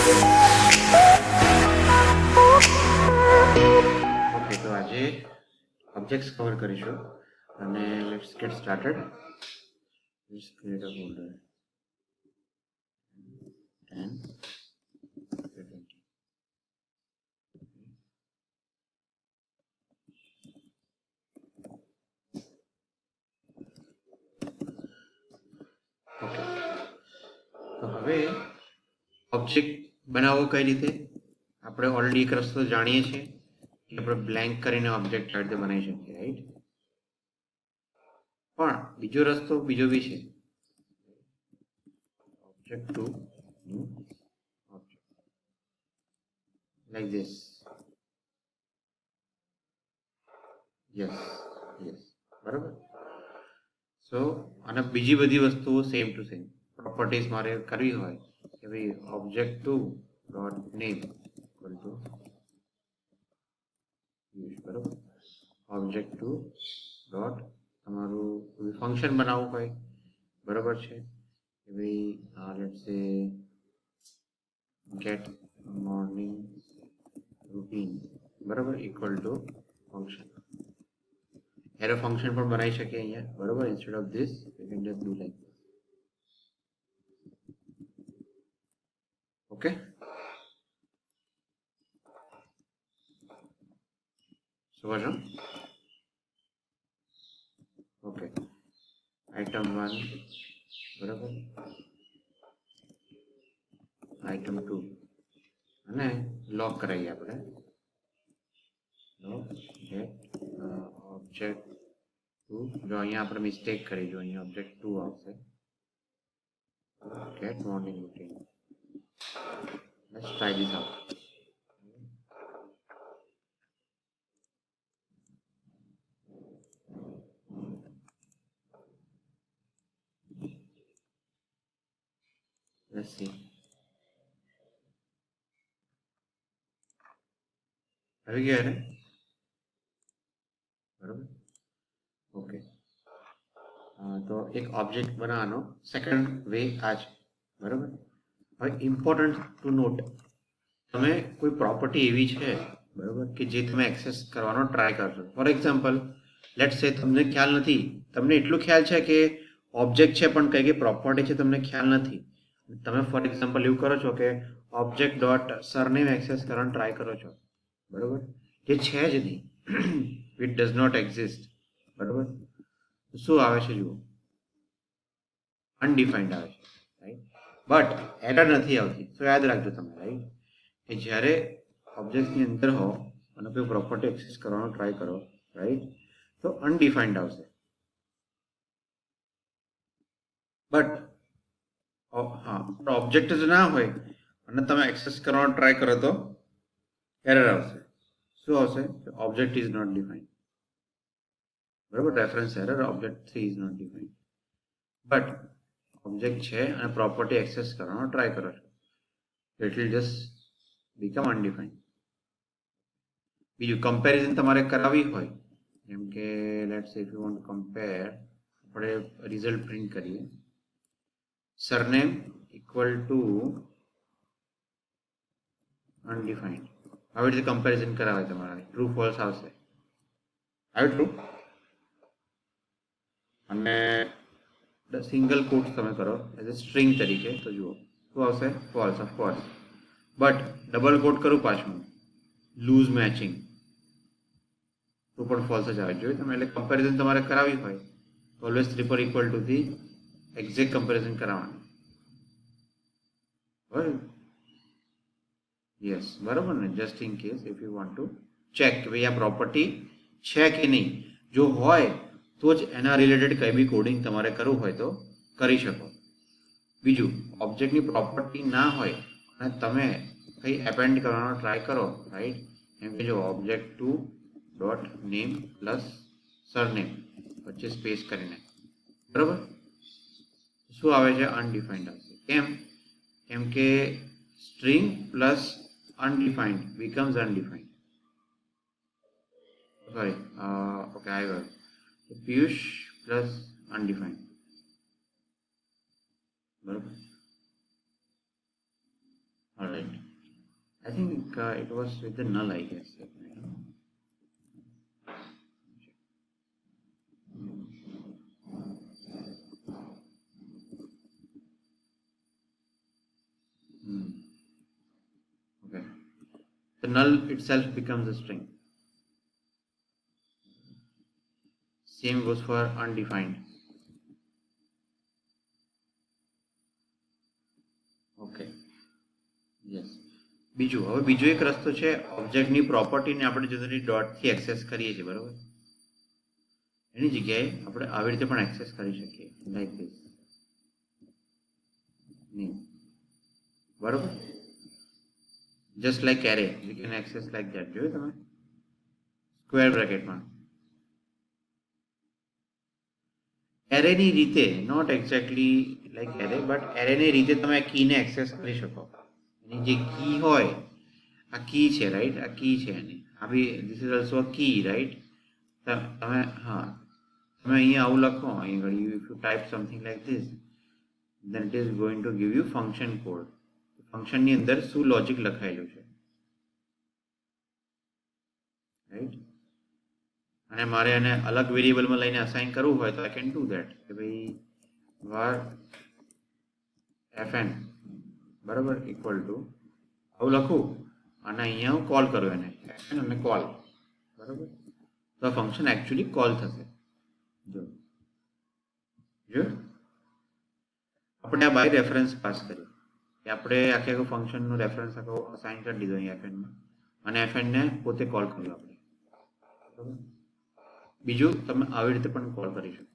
Okay, તો આજે objects cover કરીશું અને let's gate started. Let's create a folder and okay, તો હવે ઓબ્જેક્ટ બનાવવો કઈ રીતે? આપણે ઓલરેડી એક રસ્તો જાણીએ છીએ કે આપણે બ્લેન્ક કરીને ઓબ્જેક્ટ આ રીતે બનાવી શકીએ, રાઈટ? પણ બીજો રસ્તો બીજો બી છે. Object to object like this. Yes, બરાબર. સો અને બીજી બધી વસ્તુઓ સેમ ટુ સેમ પ્રોપર્ટીઝ મારે કરવી હોય કે ભાઈ object two dot name equal to બરાબર. ઓબ્જેક્ટ ટુ ડોટ તમારું ફંક્શન બનાવવું હોય, બરાબર છે કે ભાઈ let's say get morning routine, બરાબર, equal to function. Arrow function પણ બનાવી શકીએ અહીંયા, બરાબર. Instead of this we can just do like this. Okay, સમજો? ઓકે, આઇટમ 1, બરાબર, આઇટમ 2 અને લોક કરાવીએ આપણે. ગેટ ઓબ્જેક્ટ 2, જો અહીંયા આપણે મિસ્ટેક કરી, જો અહીંયા ઓબ્જેક્ટ 2 આવશે. Get morning routine. Let's try this out. Let's see. આવી ગયા ને? બરાબર. ઓકે, તો એક ઓબ્જેક્ટ બનાવવાનો સેકન્ડ વે આ છે, બરાબર. હવે ઇમ્પોર્ટન્ટ ટુ નોટ, તમે કોઈ પ્રોપર્ટી એવી છે, બરાબર, કે જે તમે એક્સેસ કરવાનો ટ્રાય કરશો. ફોર એક્ઝામ્પલ, લેટ્સ સે તમને ખ્યાલ નથી, તમને એટલું ખ્યાલ છે કે ઓબ્જેક્ટ છે પણ કઈ કઈ પ્રોપર્ટી છે તમને ખ્યાલ નથી. તમે ફોર એક્ઝામ્પલ એવું કરો છો કે ઓબ્જેક્ટ ડોટ સરનેમ એક્સેસ કરવાનો ટ્રાય કરો છો, બરાબર, જે છે જ નહીં, ઇટ ડઝ નોટ એક્ઝિસ્ટ, બરાબર. શું આવે છે જુઓ? અનડિફાઇન્ડ આવે છે, રાઈટ? બટ એરર નથી આવતી. તો યાદ રાખજો તમે, રાઈટ, કે જ્યારે ઓબ્જેક્ટની અંદર હો અને કોઈ પ્રોપર્ટી એક્સેસ કરવાનો ટ્રાય કરો, રાઈટ, તો અનડિફાઇન્ડ આવશે. બટ હા, ઓબ્જેક્ટ જ ના હોય અને તમે એક્સેસ કરવાનો ટ્રાય કરો તો એરર આવશે. શું આવશે? ઓબ્જેક્ટ ઇઝ નોટ ડિફાઇન્ડ, બરાબર. Reference error, object 3 is not defined. But object છે અને પ્રોપર્ટી એક્સેસ કરવાનો ટ્રાય કરો છો, it will just become undefined. બીજું કમ્પેરિઝન તમારે કરાવવી હોય, જેમ કે let's say if you want to compare, આપણે રિઝલ્ટ પ્રિન્ટ કરીએ, સરનેમ ઇક્વલ ટુ અનડિફાઇન્ડ. આવી રીતે કમ્પેરિઝન કરાવે તમારે, ટ્રુ ફોલ્સ આવશે. આવે ટ્રુ? અને સિંગલ કોટ્સ તમે કરો એઝ અ સ્ટ્રિંગ તરીકે, તો જુઓ શું આવશે? False, of course. બટ ડબલ કોટ કરું પાછું, લૂઝ મેચિંગ, તો પણ ફોલ્સ જ આવે. જોઈએ તમે, એટલે કમ્પેરિઝન તમારે કરાવવી હોય તો ઓલવેઝ ટ્રિપલ ઇક્વલ ટુ થી એક્ઝેક્ટ કમ્પેરિઝન કરાવવાનું, બરાબર? યસ, બરાબર ને? Just in case if you want to check કે ભાઈ આ પ્રોપર્ટી છે કે નહીં, જો હોય તો જ એના રિલેટેડ કંઈ બી કોડિંગ તમારે કરવું હોય તો કરી શકો. બીજું, ઓબ્જેક્ટની પ્રોપર્ટી ના હોય અને તમે કંઈ એપેન્ડ કરવાનો ટ્રાય કરો, રાઈટ, એમ કે જો object 2 dot name plus surname વચ્ચે સ્પેસ કરીને, બરાબર, શું આવે છે? અનડિફાઇન્ડ આવશે. કેમ કે string plus undefined becomes undefined. Sorry, okay, I will. Piyush plus undefined. All right. I think it was with the null, I guess. Okay. The null itself becomes a string. Same goes for undefined. Okay yes બીજું હવે બીજો એક રસ્તો છે ઓબ્જેક્ટની પ્રોપર્ટીને આપણે generally ડોટથી access કરીએ છીએ બરાબર એની જગ્યાએ આપણે આવી રીતે પણ એક્સેસ કરી શકીએ લાઈક ધીસ નેમ બરાબર just like array you can access like that જોયું તમે સ્ક્વેર બ્રેકેટમાં એરેની રીતે not exactly like array but એરેની રીતે તમે કીને એક્સેસ કરી શકો એની જે કી હોય આ કી છે રાઈટ આ કી છે એની આ B this is also a key right તમે હા તમે અહીંયા આવું લખો અહીં આગળ if you type something like this then it is going to give you function code ફંક્શનની અંદર શું લોજિક લખાયેલું છે રાઈટ અને મારે એને અલગ વેરિયેબલમાં લઈને અસાઇન કરવું હોય તો આઈ કેન ડુ ધેટ કે ભાઈ var fn બરાબર ઇક્વલ ટુ આવું લખું અને અહીંયા હું કોલ કરું એને fn અને કોલ બરાબર તો આ ફંક્શન એકચ્યુઅલી કોલ થશે જો જો આપણે આ બાય રેફરન્સ પાસ કર્યું કે આપણે આખે આખું ફંક્શનનું રેફરન્સ આખો અસાઇન કરી દીધો અહીં fnમાં અને fnને પોતે કોલ કર્યું આપણે બરાબર બીજું તમે આવી રીતે પણ કોલ કરી શકો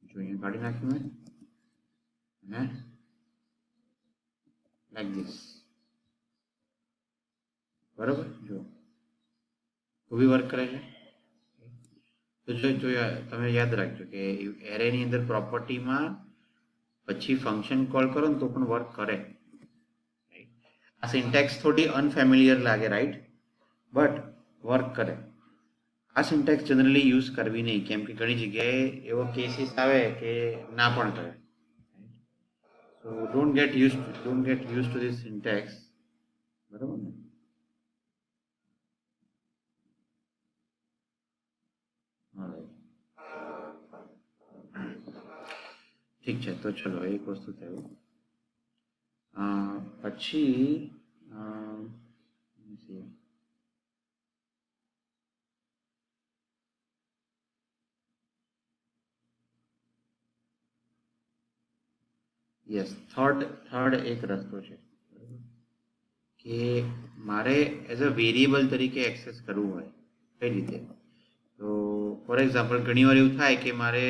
જો અહીંયા કાઢી નાખ્યું મેં અને લાઈક ધીસ બરાબર જો તો બી વર્ક કરે છે તો જો તમે યાદ રાખજો કે એરેની અંદર પ્રોપર્ટીમાં પછી ફંક્શન કોલ કરો ને તો પણ વર્ક કરે આ સિન્ટેક્સ થોડી અનફેમિલિયર લાગે રાઈટ બટ વર્ક કરે આ સિન્ટેક્સ જનરલી યુઝ કરવી નહીં કેમ કે ઘણી જગ્યાએ એવો કેસીસ આવે કે ના પણ કરે સો don't get use to this syntax બરાબર ને ઠીક છે તો ચલો એક વસ્તુ થયું પછી યસ થર્ડ એક રસ્તો છે કે મારે એઝ અ વેરિયેબલ તરીકે એક્સેસ કરવું હોય કઈ રીતે તો ફોર એક્ઝામ્પલ ઘણી વાર એવું થાય કે મારે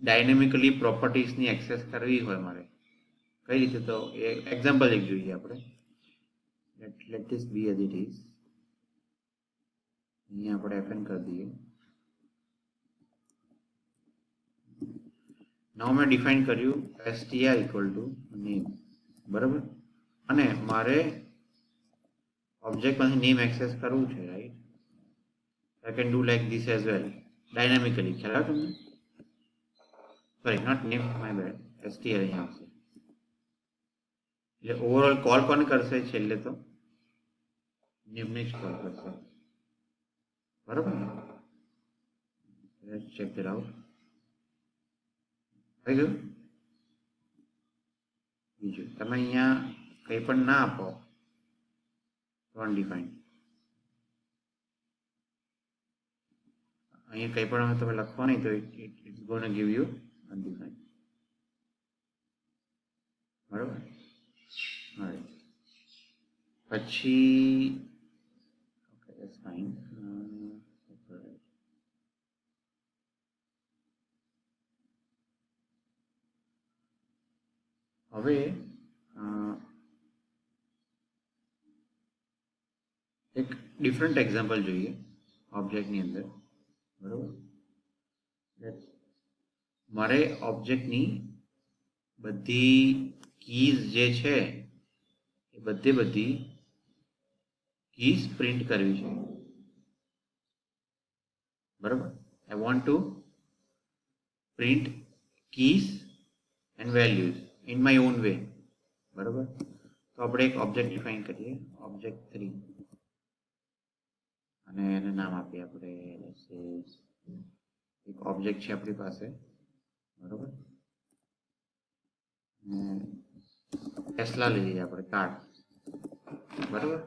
ડાયનેમિકલી પ્રોપર્ટીઝની એક્સેસ કરવી હોય મારે કઈ રીતે તો એ એક્ઝામ્પલ એક જોઈએ આપણે let this be as it is અહીંયા આપણે fn કરી દઈએ નાउ મેં ડિફાઇન કર્યું str ઇક્વલ ટુ નેમ બરાબર અને મારે ઓબ્જેક્ટમાંથી નેમ એક્સેસ કરવું છે right I can do like this as well dynamically ખ્યાલ આવે તમને sorry not name my bad str અહીંયા આવશે એટલે ઓવરઓલ કોલ કોને કરશે છેલ્લે તો નેમને જ કોલ કરશે બરાબર ને લેટ્સ ચેક ધેટ આઉટ થઈ ગયું બીજું તમે અહીંયા કંઈ પણ ના આપો તો અનડિફાઇન્ડ અહીંયા કંઈ પણ તમે લખો નહીં તો it's gonna give you undefined બરાબર હવે પછી ઓકે ધેટ્સ ફાઇન હવે એક ડિફરન્ટ એક્ઝામ્પલ જોઈએ ઓબ્જેક્ટની અંદર બરાબર મારે ઓબ્જેક્ટની બધી કીઝ જે છે એ બધી કીઝ પ્રિન્ટ કરવી છે બરાબર આઈ want to print keys and values in my own way બરાબર. તો આપણે એક ઓબ્જેક્ટ ડિફાઇન કરીએ, ઓબ્જેક્ટ 3, અને એને નામ આપીએ આપણે એક ઓબ્જેક્ટ છે આપણી પાસે, બરાબર. ટેસ્લા લઈ લઈએ આપણે, કાર, બરાબર,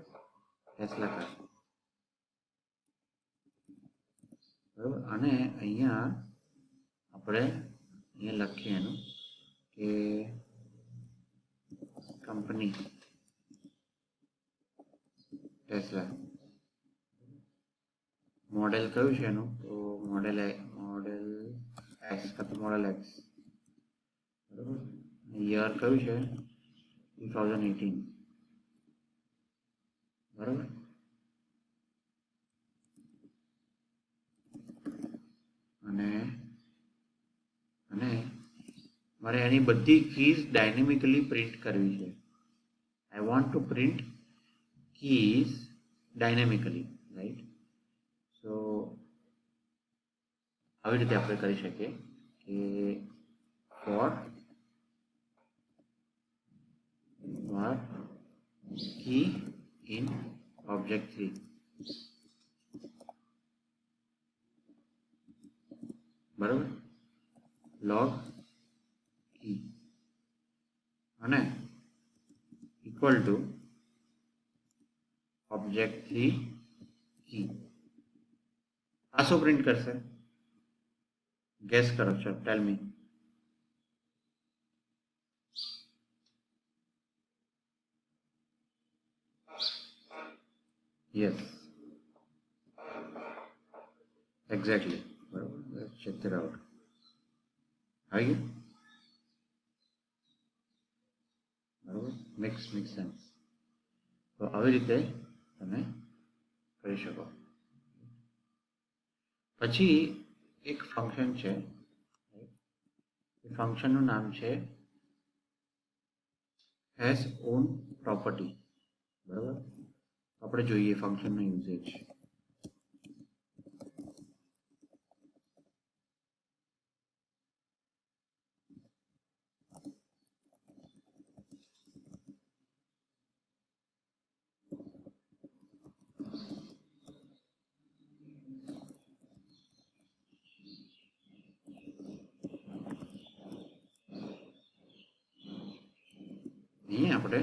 ટેસ્લા કાર, બરાબર. અને અહીંયા આપણે લખીએ એનું કે કંપની ટેસ્લા, મોડેલ કયું છે એનું, તો મોડેલ એક્સ કાં તો મોડેલ એક્સ, બરાબર. યર કયું છે, 2018, બરાબર. અને મારે એની બધી કીઝ ડાયનેમિકલી પ્રિન્ટ કરવી છે. I want to print keys dynamically, right. So આવી રીતે આપણે કરી શકીએ કે ફોર કી ઇન ઓબ્જેક્ટ 3, બરાબર, log કી, અને ઇક્વલ ટુ ઓબ્જેક્ટ 3 કી. આ શું પ્રિન્ટ કરશે, ગેસ કરો છો, ટેલ મી. યસ, એક્ઝેક્ટલી, બરાબર. Let's check it out. આવી ગયું, બરાબર. Makes sense. તો આવી રીતે તમે કરી શકો. પછી એક ફંક્શન છે, એ ફંક્શનનું નામ છે હેઝ ઓન પ્રોપર્ટી, બરાબર. આપણે જોઈએ ફંક્શનનો યુઝેજ. અહીં આપણે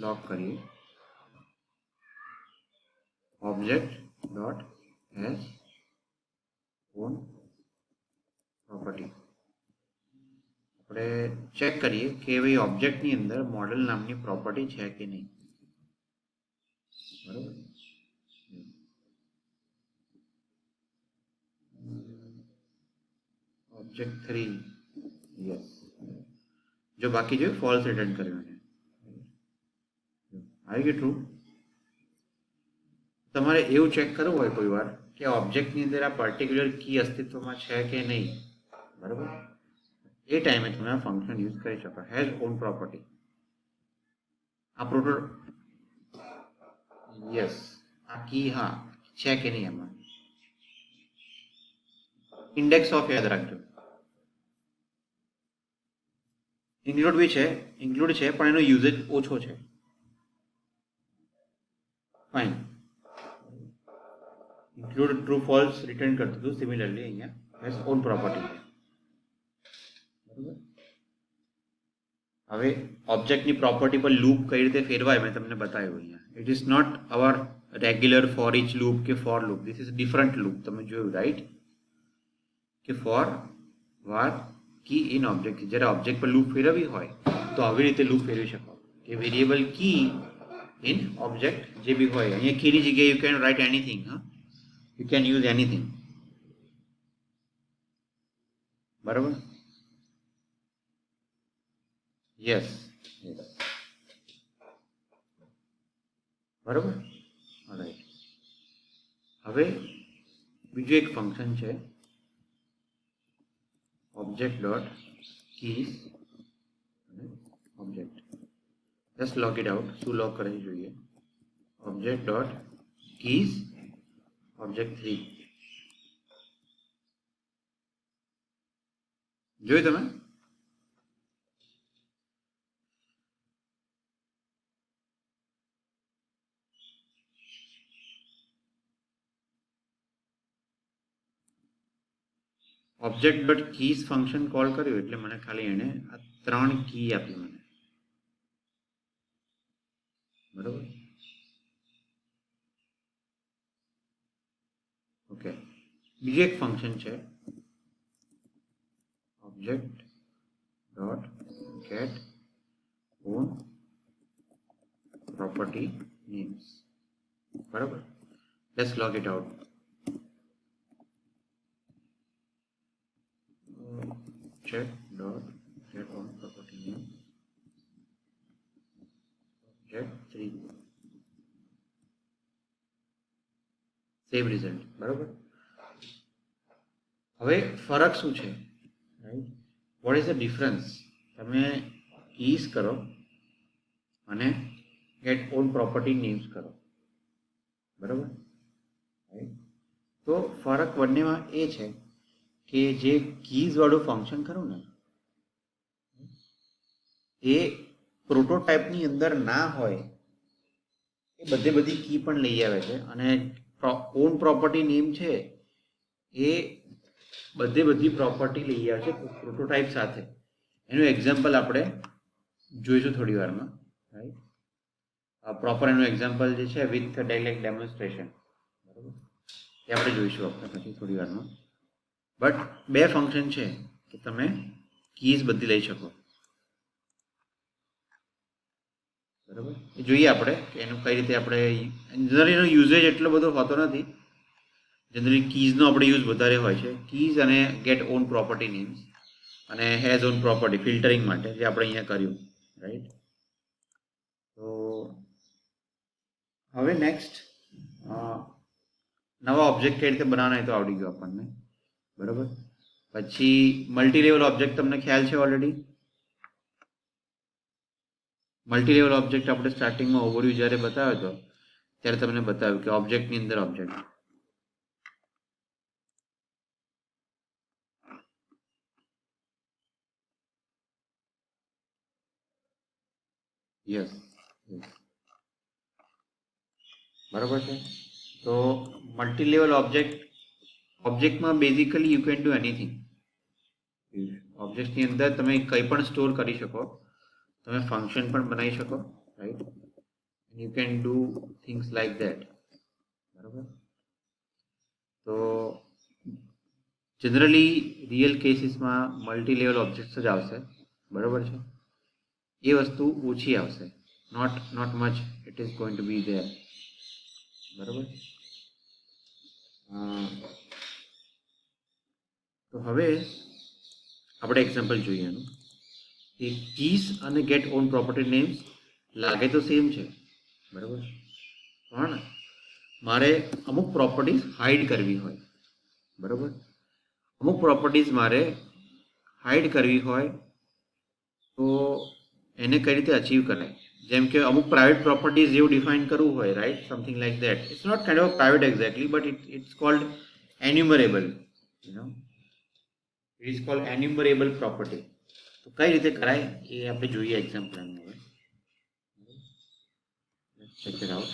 લોગ કરીએ object dot has on property. આપણે ચેક કરીએ કે ભાઈ ઓબ્જેક્ટની અંદર મોડેલ નામની પ્રોપર્ટી છે કે નહીં, બરાબર. Object 3, yes. જો બાકી જો ફોલ્સ રિટર્ન કર્યું છે, આવી ગયું ટ્રુ. તમારે એવું ચેક કરવું હોય કોઈ વાર કે ઓબ્જેક્ટની અંદર આ પર્ટિક્યુલર કી અસ્તિત્વમાં છે કે નહીં, બરાબર. એ ટાઈમે તમે આ ફંક્શન યુઝ કરી શકો, હેઝ ઓન પ્રોપર્ટી. આ પ્રોટો, યસ, આ કી હા છે કે નહીં, એમાં ઇન્ડેક્સ ઓફ યાદ રાખજો. ઇન્ક્લુડ બી છે, ઇન્ક્લુડ છે, પણ એનો યુઝેજ ઓછો છે. Fine. Include true false return કરતું હતું, સિમિલરલી અહીંયા હેઝ ઓન પ્રોપર્ટી છે, બરાબર. હવે ઓબ્જેક્ટની પ્રોપર્ટી પર લૂપ કઈ રીતે ફેરવાય મેં તમને બતાવ્યું અહીંયા. It is not our regular for each loop કે for loop, this is different loop. તમે જોયું રાઈટ કે for var key in object, જ્યારે ઓબ્જેક્ટ પર લૂપ ફેરવવી હોય તો આવી રીતે લૂપ ફેરવી શકો કે વેરિયેબલ કી ઇન ઓબ્જેક્ટ જે બી હોય. અહીંયા કીની જગ્યાએ you can write anything, you can use anything, બરાબર. યસ, બરાબર. રાઈટ. હવે બીજું એક ફંક્શન છે ઓબ્જેક્ટ ડોટ કીઝ અને object. Just log it out. શું લોગ કરવી જોઈએ, ઓબ્જેક્ટ ડોટ કીઝ ઓબ્જેક્ટ 3. જોયું તમે, object dot keys function call કર્યું એટલે મને ખાલી એને આ 3 કી આપી મને, બરોબર. ઓકે, બીજું એક ફંક્શન છે object dot get own property names, બરાબર. Let's log it out. Check dot get on property name object 3, same result, બરાબર. હવે ફરક શું છે, right? What is the difference? તમે કીઝ કરો અને ગેટ ઓન પ્રોપર્ટી નેમ્સ કરો, બરાબર, રાઈટ? તો ફરક બંનેમાં એ છે કે જે કીઝ વાળું ફંક્શન ખરું ને એ પ્રોટોટાઇપની અંદર ના હોય, એ બધી કી પણ લઈ આવે છે, અને ઓન પ્રોપર્ટી નેમ છે એ બધી પ્રોપર્ટી લઈ આવે છે પ્રોટોટાઇપ સાથે. એનું એક્ઝામ્પલ આપણે જોઈશું થોડી વારમાં, રાઈટ? પ્રોપર એનું એક્ઝામ્પલ જે છે વિથ ડાયરેક્ટ ડેમોન્સ્ટ્રેશન, બરાબર, એ આપણે જોઈશું આપણે પછી થોડી વારમાં. બટ બે ફંક્શન છે કે તમે કીઝ બધી લઈ શકો, બરાબર. એ જોઈએ આપણે કે એનું કઈ રીતે આપણે જનરલી એનો યુઝેજ એટલો બધો હોતો નથી. જનરલી કીઝનો આપણે યુઝ વધારે હોય છે, કીઝ અને ગેટ ઓન પ્રોપર્ટી નેમ્સ અને હેઝ ઓન પ્રોપર્ટી ફિલ્ટરિંગ માટે, જે આપણે અહીંયા કર્યું, રાઈટ? તો હવે નેક્સ્ટ નવા ઓબ્જેક્ટ કઈ રીતે બનાવવાના એ તો આવડી ગયું આપણને, બરાબર. પછી મલ્ટી લેવલ ઓબ્જેક્ટ તમને ખ્યાલ છે ઓલરેડી. મલ્ટી લેવલ ઓબ્જેક્ટ આપણે સ્ટાર્ટિંગમાં ઓવરવ્યુ જ્યારે બતાવ્યો હતો ત્યારે તમને બતાવ્યું કે ઓબ્જેક્ટની અંદર ઓબ્જેક્ટ, યસ, બરાબર છે. તો મલ્ટી લેવલ ઓબ્જેક્ટમાં basically you can do anything. ઓબ્જેક્ટની અંદર તમે કંઈ પણ સ્ટોર કરી શકો, તમે ફંક્શન પણ બનાવી શકો, right? You can do things like that, બરાબર. તો જનરલી રિયલ કેસીસમાં મલ્ટી લેવલ ઓબ્જેક્ટ્સ જ આવશે, બરાબર છે. એ વસ્તુ ઓછી આવશે, not much it is going to be there, બરાબર. તો હવે આપણે એક્ઝામ્પલ જોઈએ એનું કે કીઝ અને ગેટ ઓન પ્રોપર્ટી નેમ્સ લાગે તો સેમ છે, બરાબર, પણ મારે અમુક પ્રોપર્ટીઝ હાઇડ કરવી હોય, બરાબર. અમુક પ્રોપર્ટીઝ મારે હાઇડ કરવી હોય તો એને કઈ રીતે અચીવ કરાય? જેમ કે અમુક પ્રાઇવેટ પ્રોપર્ટીઝ જેવું ડિફાઇન કરવું હોય, right? Something like that. It's not kind of private exactly, but it's called enumerable, you know, it is called enumerable property. તો કઈ રીતે કરાય એ આપણે જોઈએ એક્ઝામ્પલ હવે. Check it out.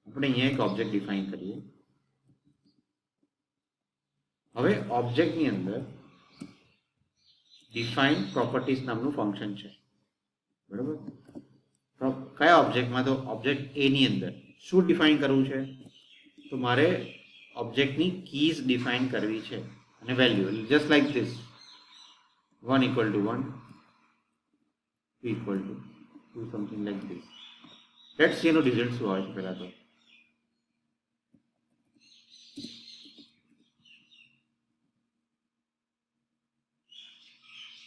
આપણે અહીંયા એક ઓબ્જેક્ટ ડિફાઇન કરીએ. હવે ઓબ્જેક્ટની અંદર ડિફાઇન પ્રોપર્ટીઝ નામનું ફંક્શન છે, બરાબર. કયા ઓબ્જેક્ટમાં? તો ઓબ્જેક્ટ એ ની અંદર શું ડિફાઇન કરવું છે? તો મારે ઓબ્જેક્ટની કીઝ ડિફાઇન કરવી છે અને value, just like this, 1 = 1, 2 = 2, something like this. Let's see એનો રિઝલ્ટ શું આવે છે પહેલા તો.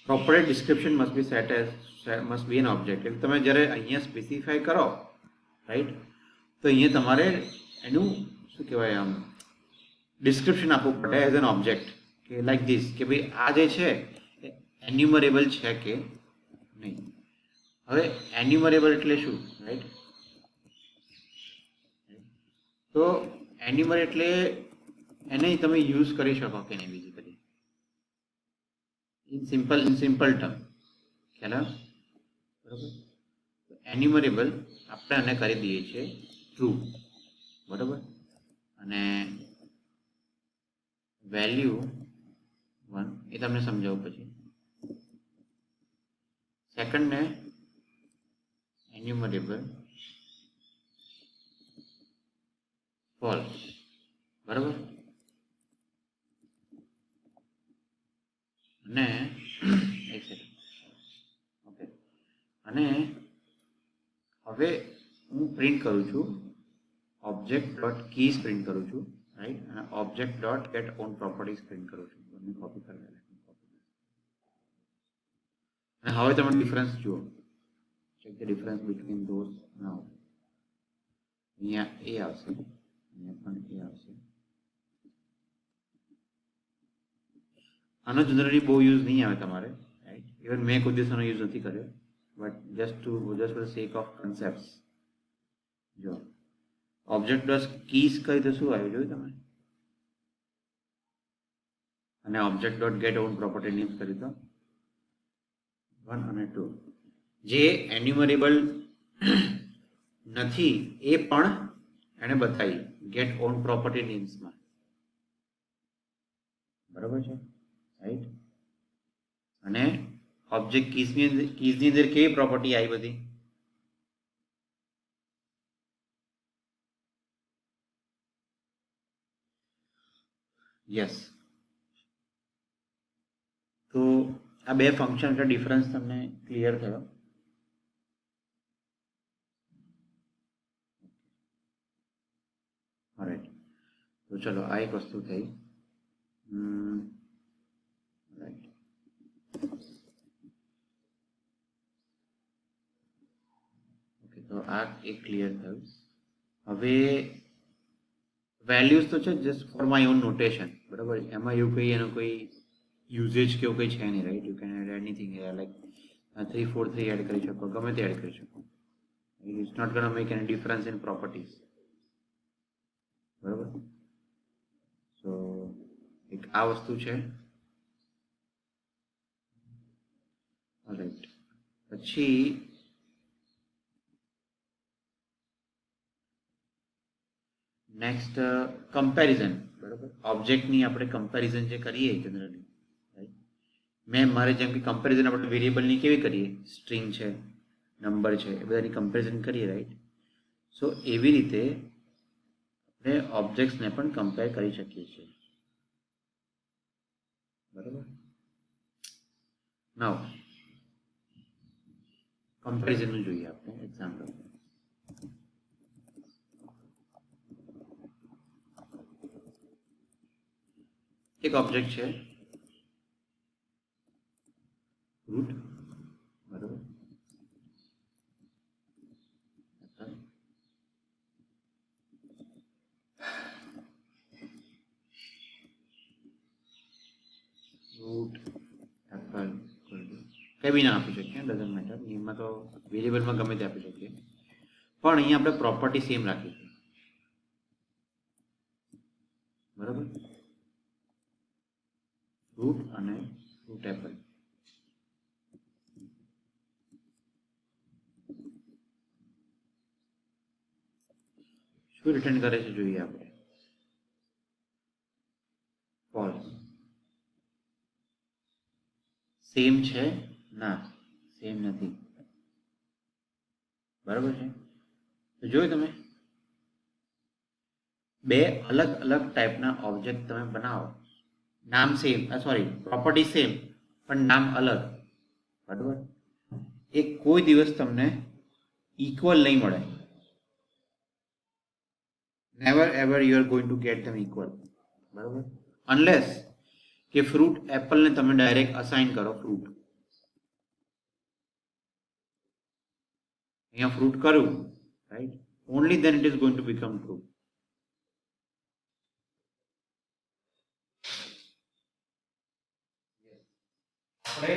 Property description must be set as must be N object. એટલે તમે જ્યારે અહીંયા સ્પેસિફાય કરો, રાઈટ, તો અહીંયા તમારે એનું શું કહેવાય, આમ ડિસ્ક્રિપ્શન આપવું પડે એઝ એન ઓબ્જેક્ટ, કે લાઈક ધીસ, કે ભાઈ આ જે છે એ એન્યુમરેબલ છે કે નહીં. હવે એન્યુમરેબલ એટલે શું, રાઈટ? તો એન્યુમર એટલે એને તમે યુઝ કરી શકો કે નહીં, બેઝિકલી ઇન સિમ્પલ ટર્મ, ખ્યાલ? બરાબર. એન્યુમરેબલ આપણે આને કરી દઈએ છીએ ટ્રુ, બરાબર. અને વેલ્યુ 1 એ તમને સમજાવું પછી. સેકન્ડ ને એન્યુમરેબલ ફોલ્સ, બરાબર. અને એક સેકન્ડ, ઓકે. અને હવે હું પ્રિન્ટ કરું છું ઓબ્જેક્ટ ડોટ કીઝ પ્રિન્ટ કરું છું, રાઈટ. અને object dot get on properties print કરું છું. બંને કોપી કરી લે. અને હવે તમે ડિફરન્સ જુઓ. Check the difference between those now. અહીંયા એ આવશે, અહીંયા પણ એ આવશે. આનો જનરલી બહુ યુઝ નહીં આવે તમારે, રાઈટ. ઇવન મેં કોઈ દિવસ આનો યુઝ નથી કર્યો, but just for the sec of concepts. જો ઓબ્જેક્ટ ડોટ કીઝ કરી તો શું આવ્યું જોયું તમે? અને object dot get own property names કરી તો 1 અને 2. જે એન્યુમરેબલ નથી એ પણ એને બતાવી ગેટ ઓન પ્રોપર્ટી નેમ્સમાં, બરાબર છે, રાઈટ. અને ઓબ્જેક્ટ કીઝની અંદર કેવી પ્રોપર્ટી આવી બધી? યસ. તો આ બે ફંક્શન का ડિફરન્સ તમને ક્લિયર થયો? રાઈટ. તો ચલો આ એક વસ્તુ થઈ. રાઈટ. ઓકે, તો આ એક ક્લિયર થયું. હવે વેલ્યુઝ તો છે just for my own notation, બરાબર. એમાં એવું કંઈ એનો કોઈ યુઝેજ કે એવું કંઈ છે નહીં, right. You can add anything, like 3 4 3 add કરી શકો, ગમે તે એડ કરી શકો. It's not gonna make any difference in properties, બરાબર. સો એક આ વસ્તુ છે. રાઈટ. પછી નેક્સ્ટ કમ્પેરિઝન, બરાબર. ઓબ્જેક્ટની આપણે કમ્પેરિઝન જે કરીએ જનરલી, રાઈટ. મારે જેમ કે કમ્પેરિઝન આપણે વેરિયેબલની કેવી કરીએ, સ્ટ્રિંગ છે, નંબર છે, એ બધાની કમ્પેરિઝન કરીએ, રાઈટ. સો એવી રીતે આપણે ઓબ્જેક્ટ્સને પણ કમ્પેર કરી શકીએ છીએ, બરાબર. નાઉ કમ્પેરિઝનનું જોઈએ આપણે એક્ઝામ્પલ. એક ઓબ્જેક્ટ છે રૂટ, બરાબર. રૂટ એપલ કઈ બી ના આપી શકીએ, ડઝન્ટ મેટર. એમાં તો વેરિયેબલમાં ગમે તે આપી શકીએ, પણ અહીંયા આપણે પ્રોપર્ટી સેમ રાખીશું, બરાબર. રૂટ અને રૂટ એપલ. શું રિટર્ન કરે છે જોઈએ આપણે? ફોલ્સ. સેમ છે? ના, સેમ નથી, બરાબર છે. તો જોયું તમે, બે અલગ અલગ ટાઈપના ઓબ્જેક્ટ તમે બનાવો, નામ સેમ, સોરી પ્રોપર્ટી સેમ પણ નામ અલગ, બરાબર. એ કોઈ દિવસ તમને ઇક્વલ નહીં મળે. Never ever you are going to gate them equal, બરાબર. અનલેસ કે ફ્રૂટ એપલને તમે ડાયરેક્ટ અસાઇન કરો ફ્રૂટ. અહીંયા ફ્રૂટ કર્યું, right. Only then it is going to become true. આપણે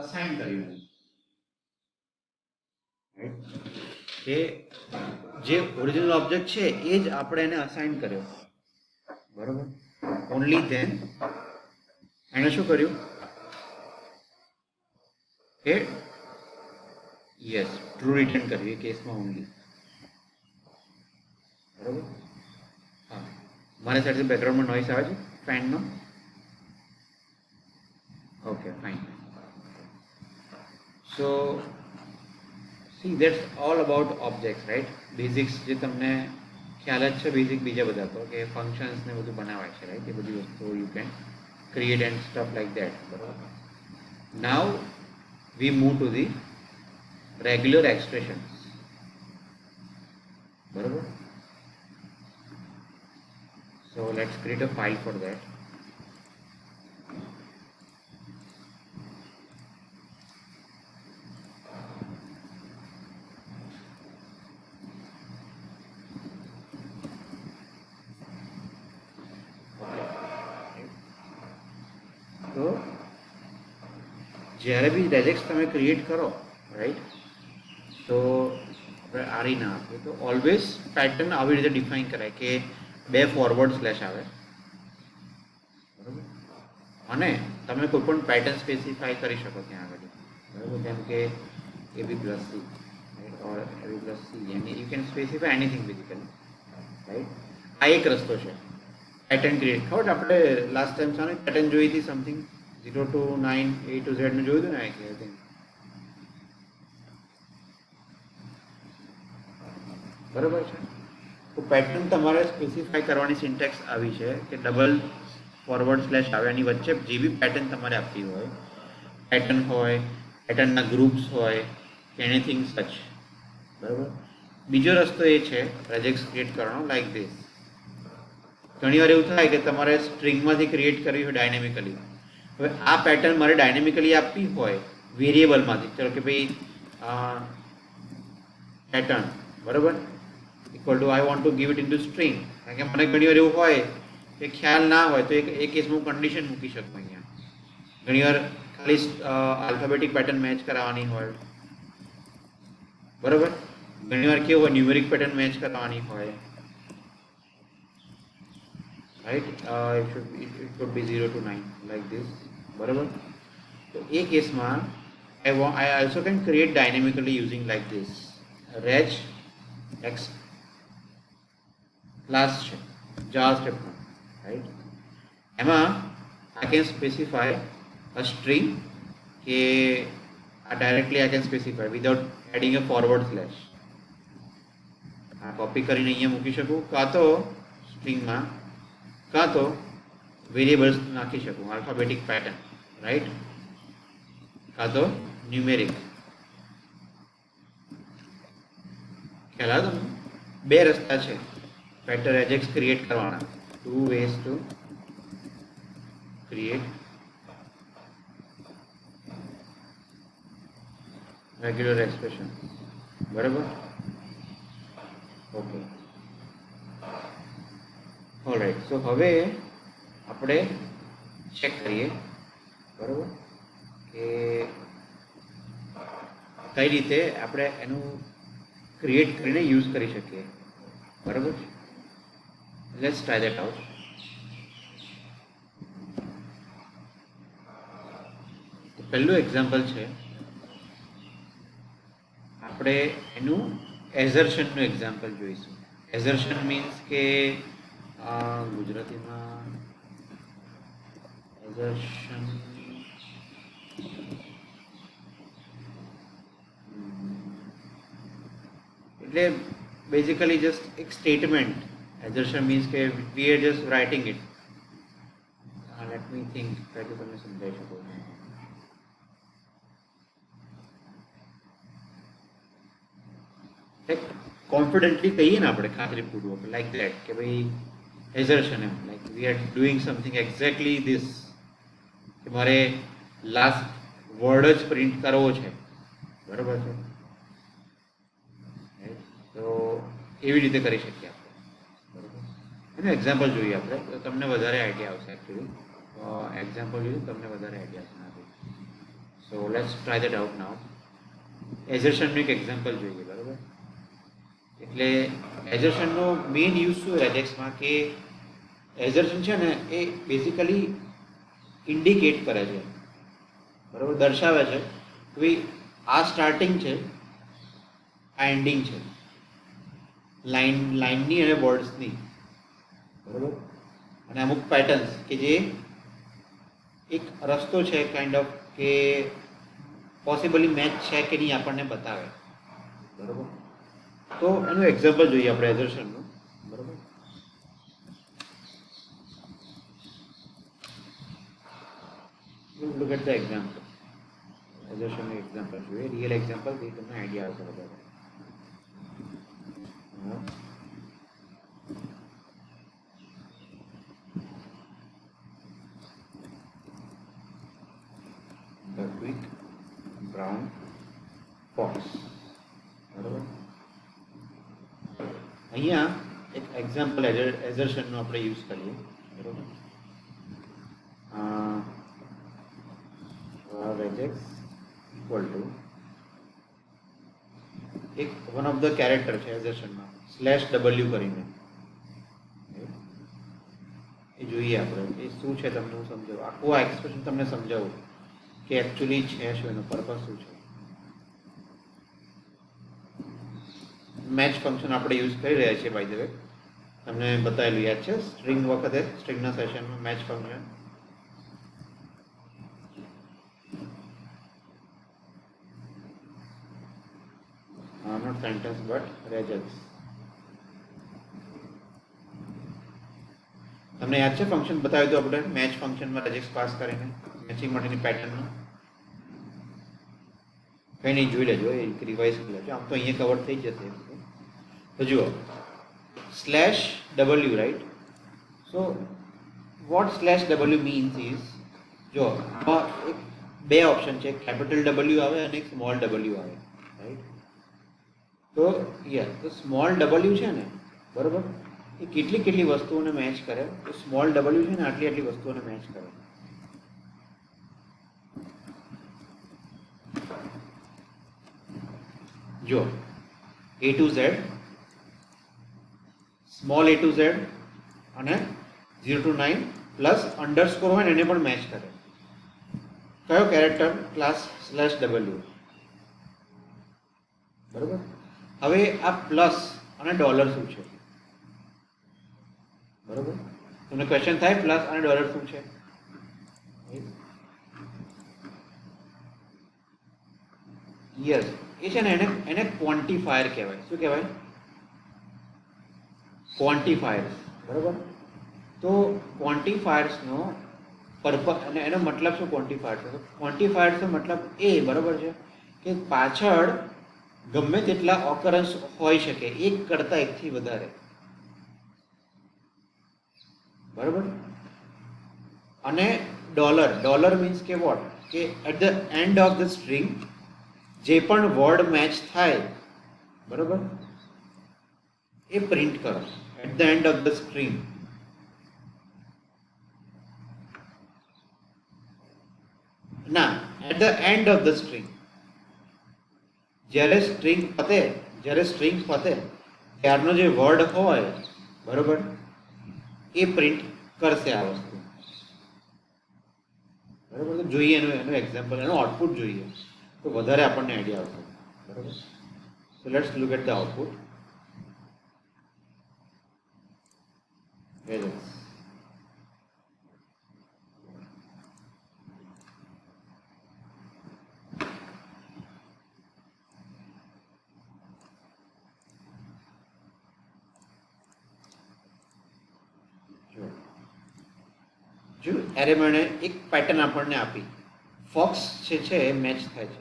અસાઇન કર્યું, રાઈટ. કે જે ઓરિજિનલ ઓબ્જેક્ટ છે એ જ આપણે એને અસાઇન કર્યો, બરાબર. ઓનલી ધેન એને શું કર્યું કે યસ ટ્રુ રિટર્ન કર્યું એ કેસમાં ઓનલી, બરાબર. હા, મારી સાઈડથી બેકગ્રાઉન્ડમાં નોઈસ આવે છે ફેનનો? Okay, fine. So see, that's all about objects, right? Basics જે તમને ખ્યાલ જ છે બેઝિક બીજા બધા તો કે ફંક્શન્સ ને બધું બનાવાય છે, રાઈટ? એ બધી વસ્તુઓ you can create and stuff like that, બરાબર? Now we move to the regular expressions, બરાબર? So let's create a file for that. તો જ્યારે બી રેજેક્સ તમે ક્રિએટ કરો, રાઈટ, તો આપણે આરી ના આપીએ તો ઓલવેઝ પેટર્ન આવી રીતે ડિફાઇન કરાય કે 2 ફોરવર્ડ સ્લેશ આવે, બરાબર? અને તમે કોઈ પણ પેટર્ન સ્પેસિફાય કરી શકો ત્યાં આગળ, બરાબર? જેમ કે AB plus C, right, or AB plus C, any you can specify anything basically, right? આ એક રસ્તો છે પેટર્ન ક્રિએટ. ખબર આપણે લાસ્ટ ટાઈમ સામે પેટર્ન જોઈ હતી, something 0 to 9 A to Z નું જોયું હતું ને, આઈ થિંક. બરાબર છે? તો પેટર્ન તમારે સ્પેસિફાય કરવાની સિન્ટેક્સ આવી છે કે ડબલ ફોરવર્ડ સ્લેશ આવે, એની વચ્ચે જે બી પેટર્ન તમારે આપવી હોય, પેટર્ન હોય, પેટર્નના ગ્રુપ્સ હોય કે એનીથિંગ સચ, બરાબર? બીજો રસ્તો એ છે રેજેક્સ ક્રિએટ કરવાનો, લાઈક ધીસ. ઘણી વાર એવું થાય કે તમારે સ્ટ્રિંગમાંથી ક્રિએટ કરવી હોય ડાયનેમિકલી. હવે આ પેટર્ન મારે ડાયનેમિકલી આપવી હોય વેરિયેબલમાંથી, ચાલો કે ભાઈ પેટર્ન, બરાબર, equal to I want to give it in to string. કારણ કે મને ઘણી વાર એવું હોય કે ખ્યાલ ના હોય તો એ કેસમાં હું કન્ડિશન મૂકી શકું અહીંયા. ઘણી વાર ખાલી આલ્ફાબેટિક પેટર્ન મેચ કરાવવાની હોય, બરાબર? ઘણી વાર કેવું હોય ન્યુમેરિક પેટર્ન મેચ કરાવવાની હોય, right? It could be 0 to 9 like this, બરાબર? તો એ કેસમાં I also can create dynamically using like this reg x class છે JavaScript, right? એમાં I can specify a string કે directly I can specify without adding a forward slash. આ copy કરીને અહીંયા મૂકી શકું, કાં તો સ્ટ્રિંગમાં, કાં તો વેરિયેબલ્સ નાખી શકું, આલ્ફાબેટિક પેટર્ન, રાઈટ, કાં તો ન્યુમેરિક. ખ્યાલ આવે તમને? 2 રસ્તા છે પેટર્ન રેજેક્સ ક્રિએટ કરવાના. 2 ways to create regular expression, બરાબર? Okay, alright. સો હવે આપણે ચેક કરીએ, બરાબર, કે કઈ રીતે આપણે એનું ક્રિએટ કરીને યુઝ કરી શકીએ, બરાબર? Let's try that out. પહેલું એક્ઝામ્પલ છે, આપણે એનું એઝર્શનનું એક્ઝામ્પલ જોઈશું. એઝર્શન મીન્સ કે ગુજરાતીમાં એઝર્શન એટલે બેઝિકલી જસ્ટ એક સ્ટેટમેન્ટ. એઝર્શન મીન્સ કે we are just writing it. Let me think, તો તમને સમજાવી શકો. કોન્ફિડન્ટલી કહીએ ને આપણે ખાતરીપૂર્વક, લાઈક ધેટ, કે ભાઈ એઝર્શન, એમ like we are doing something exactly this, કે મારે લાસ્ટ વર્ડ જ પ્રિન્ટ કરવો છે, બરાબર છે? તો એવી રીતે કરી શકીએ આપણે, બરાબર? એનું એક્ઝામ્પલ જોઈએ આપણે તો તમને વધારે આઈડિયા આવશે. એકચ્યુઅલી એક્ઝામ્પલ જોઈએ તમને વધારે આઈડિયા આવશે. So let's try that out now. એઝર્શનનું એક એક્ઝામ્પલ જોઈએ, બરાબર? એટલે એઝર્શનનો મેઇન યુઝ શું રેજેક્સમાં, કે એઝર્શન છે ને એ બેઝિકલી ઇન્ડિકેટ કરે છે, બરાબર, દર્શાવે છે કે ભાઈ આ સ્ટાર્ટિંગ છે, આ એન્ડિંગ છે, લાઇનની અને વર્ડ્સની, બરાબર? અને અમુક પેટર્ન્સ કે જે એક રસ્તો છે કાઇન્ડ ઓફ કે પોસિબલી મેચ છે કે નહીં આપણને બતાવે, બરોબર. તો એનું એક્ઝામ્પલ જોઈએ આપણે એઝર્શનનું, બરોબર. look at the example. Assertion example જોઈએ, real example થી તમને આઈડિયા આવશે વધારે. The quick brown fox, બરોબર. અહીંયા એક એક્ઝામ્પલ એઝર્શનનો આપણે યુઝ કરીએ, બરોબર. regex equal to એક વન ઓફ ધ કેરેક્ટર છે એઝર્શનમાં /w કરીને, એ જોઈએ આપણે એ શું છે તમને હું સમજાવું, આખું આ એક્સપ્રેશન તમને સમજાવું કે એકચ્યુઅલી છે શું, એનો પર્પસ શું છે. મેચ ફંક્શન આપણે યુઝ કરી રહ્યા છીએ, બાય ધ વે તમને બતાવેલું યાદ છે સ્ટ્રિંગ વખતે, સ્ટ્રિંગના સેશનમાં match function. not sentence but regex. તમને યાદ છે ફંક્શન બતાવ્યું હતું આપણે મેચ ફંક્શનમાં regex પાસ કરીને મેચિંગ માટેની પેટર્નનું? કંઈ નહીં, જોઈ લેજો, એક રિવાઇઝ કરી લેજો, આમ તો અહીંયા કવર થઈ જશે. તો જુઓ /w, right. So what /w means is, જો એક બે ઓપ્શન છે, કેપિટલ W આવે અને એક સ્મોલ w આવે, રાઈટ. તો તો સ્મોલ w છે ને, બરોબર, એ કેટલી વસ્તુઓને મેચ કરે, તો સ્મોલ w છે ને આટલી વસ્તુઓને મેચ કરે. જો A to Z, small A to Z અને 0 to 9 પ્લસ અંડરસ્કોર હોય ને એને પણ મેચ કરે. કયો કેરેક્ટર? ક્લાસ /w, બરોબર. હવે આ પ્લસ અને ડોલર શું છે, બરોબર? તમને ક્વેશ્ચન થાય પ્લસ અને ડોલર શું છે? યસ, એ છે ને એને ક્વોન્ટિફાયર કહેવાય. શું કહેવાય? ક્વોન્ટિફાયર્સ, બરોબર. તો ક્વોન્ટિફાયર્સનો પર્પસ અને એનો મતલબ શું? ક્વોન્ટિફાયર્સનો મતલબ એ, બરોબર છે, કે પાછળ ગમે તેટલા ઓકરન્સ હોઈ શકે, એક કરતા એકથી વધારે, બરોબર. અને ડોલર મીન્સ કે વોટ, કે at the end of the string જે પણ વર્ડ મેચ થાય, બરોબર, એ પ્રિન્ટ કરો at the end of the string. ના, at the end of the string. જ્યારે સ્ટ્રિંગ પતે ત્યારનો જે વર્ડ હોય, બરોબર, એ પ્રિન્ટ કરશે આ વસ્તુ, બરોબર. તો જોઈએ એનું એક્ઝામ્પલ, એનું આઉટપુટ જોઈએ તો વધારે આપણને આઈડિયા આવશે, બરોબર. So let's look at the output. જો એરે મને એક પેટર્ન આપણને આપી, ફોક્સ છે એ મેચ થાય છે.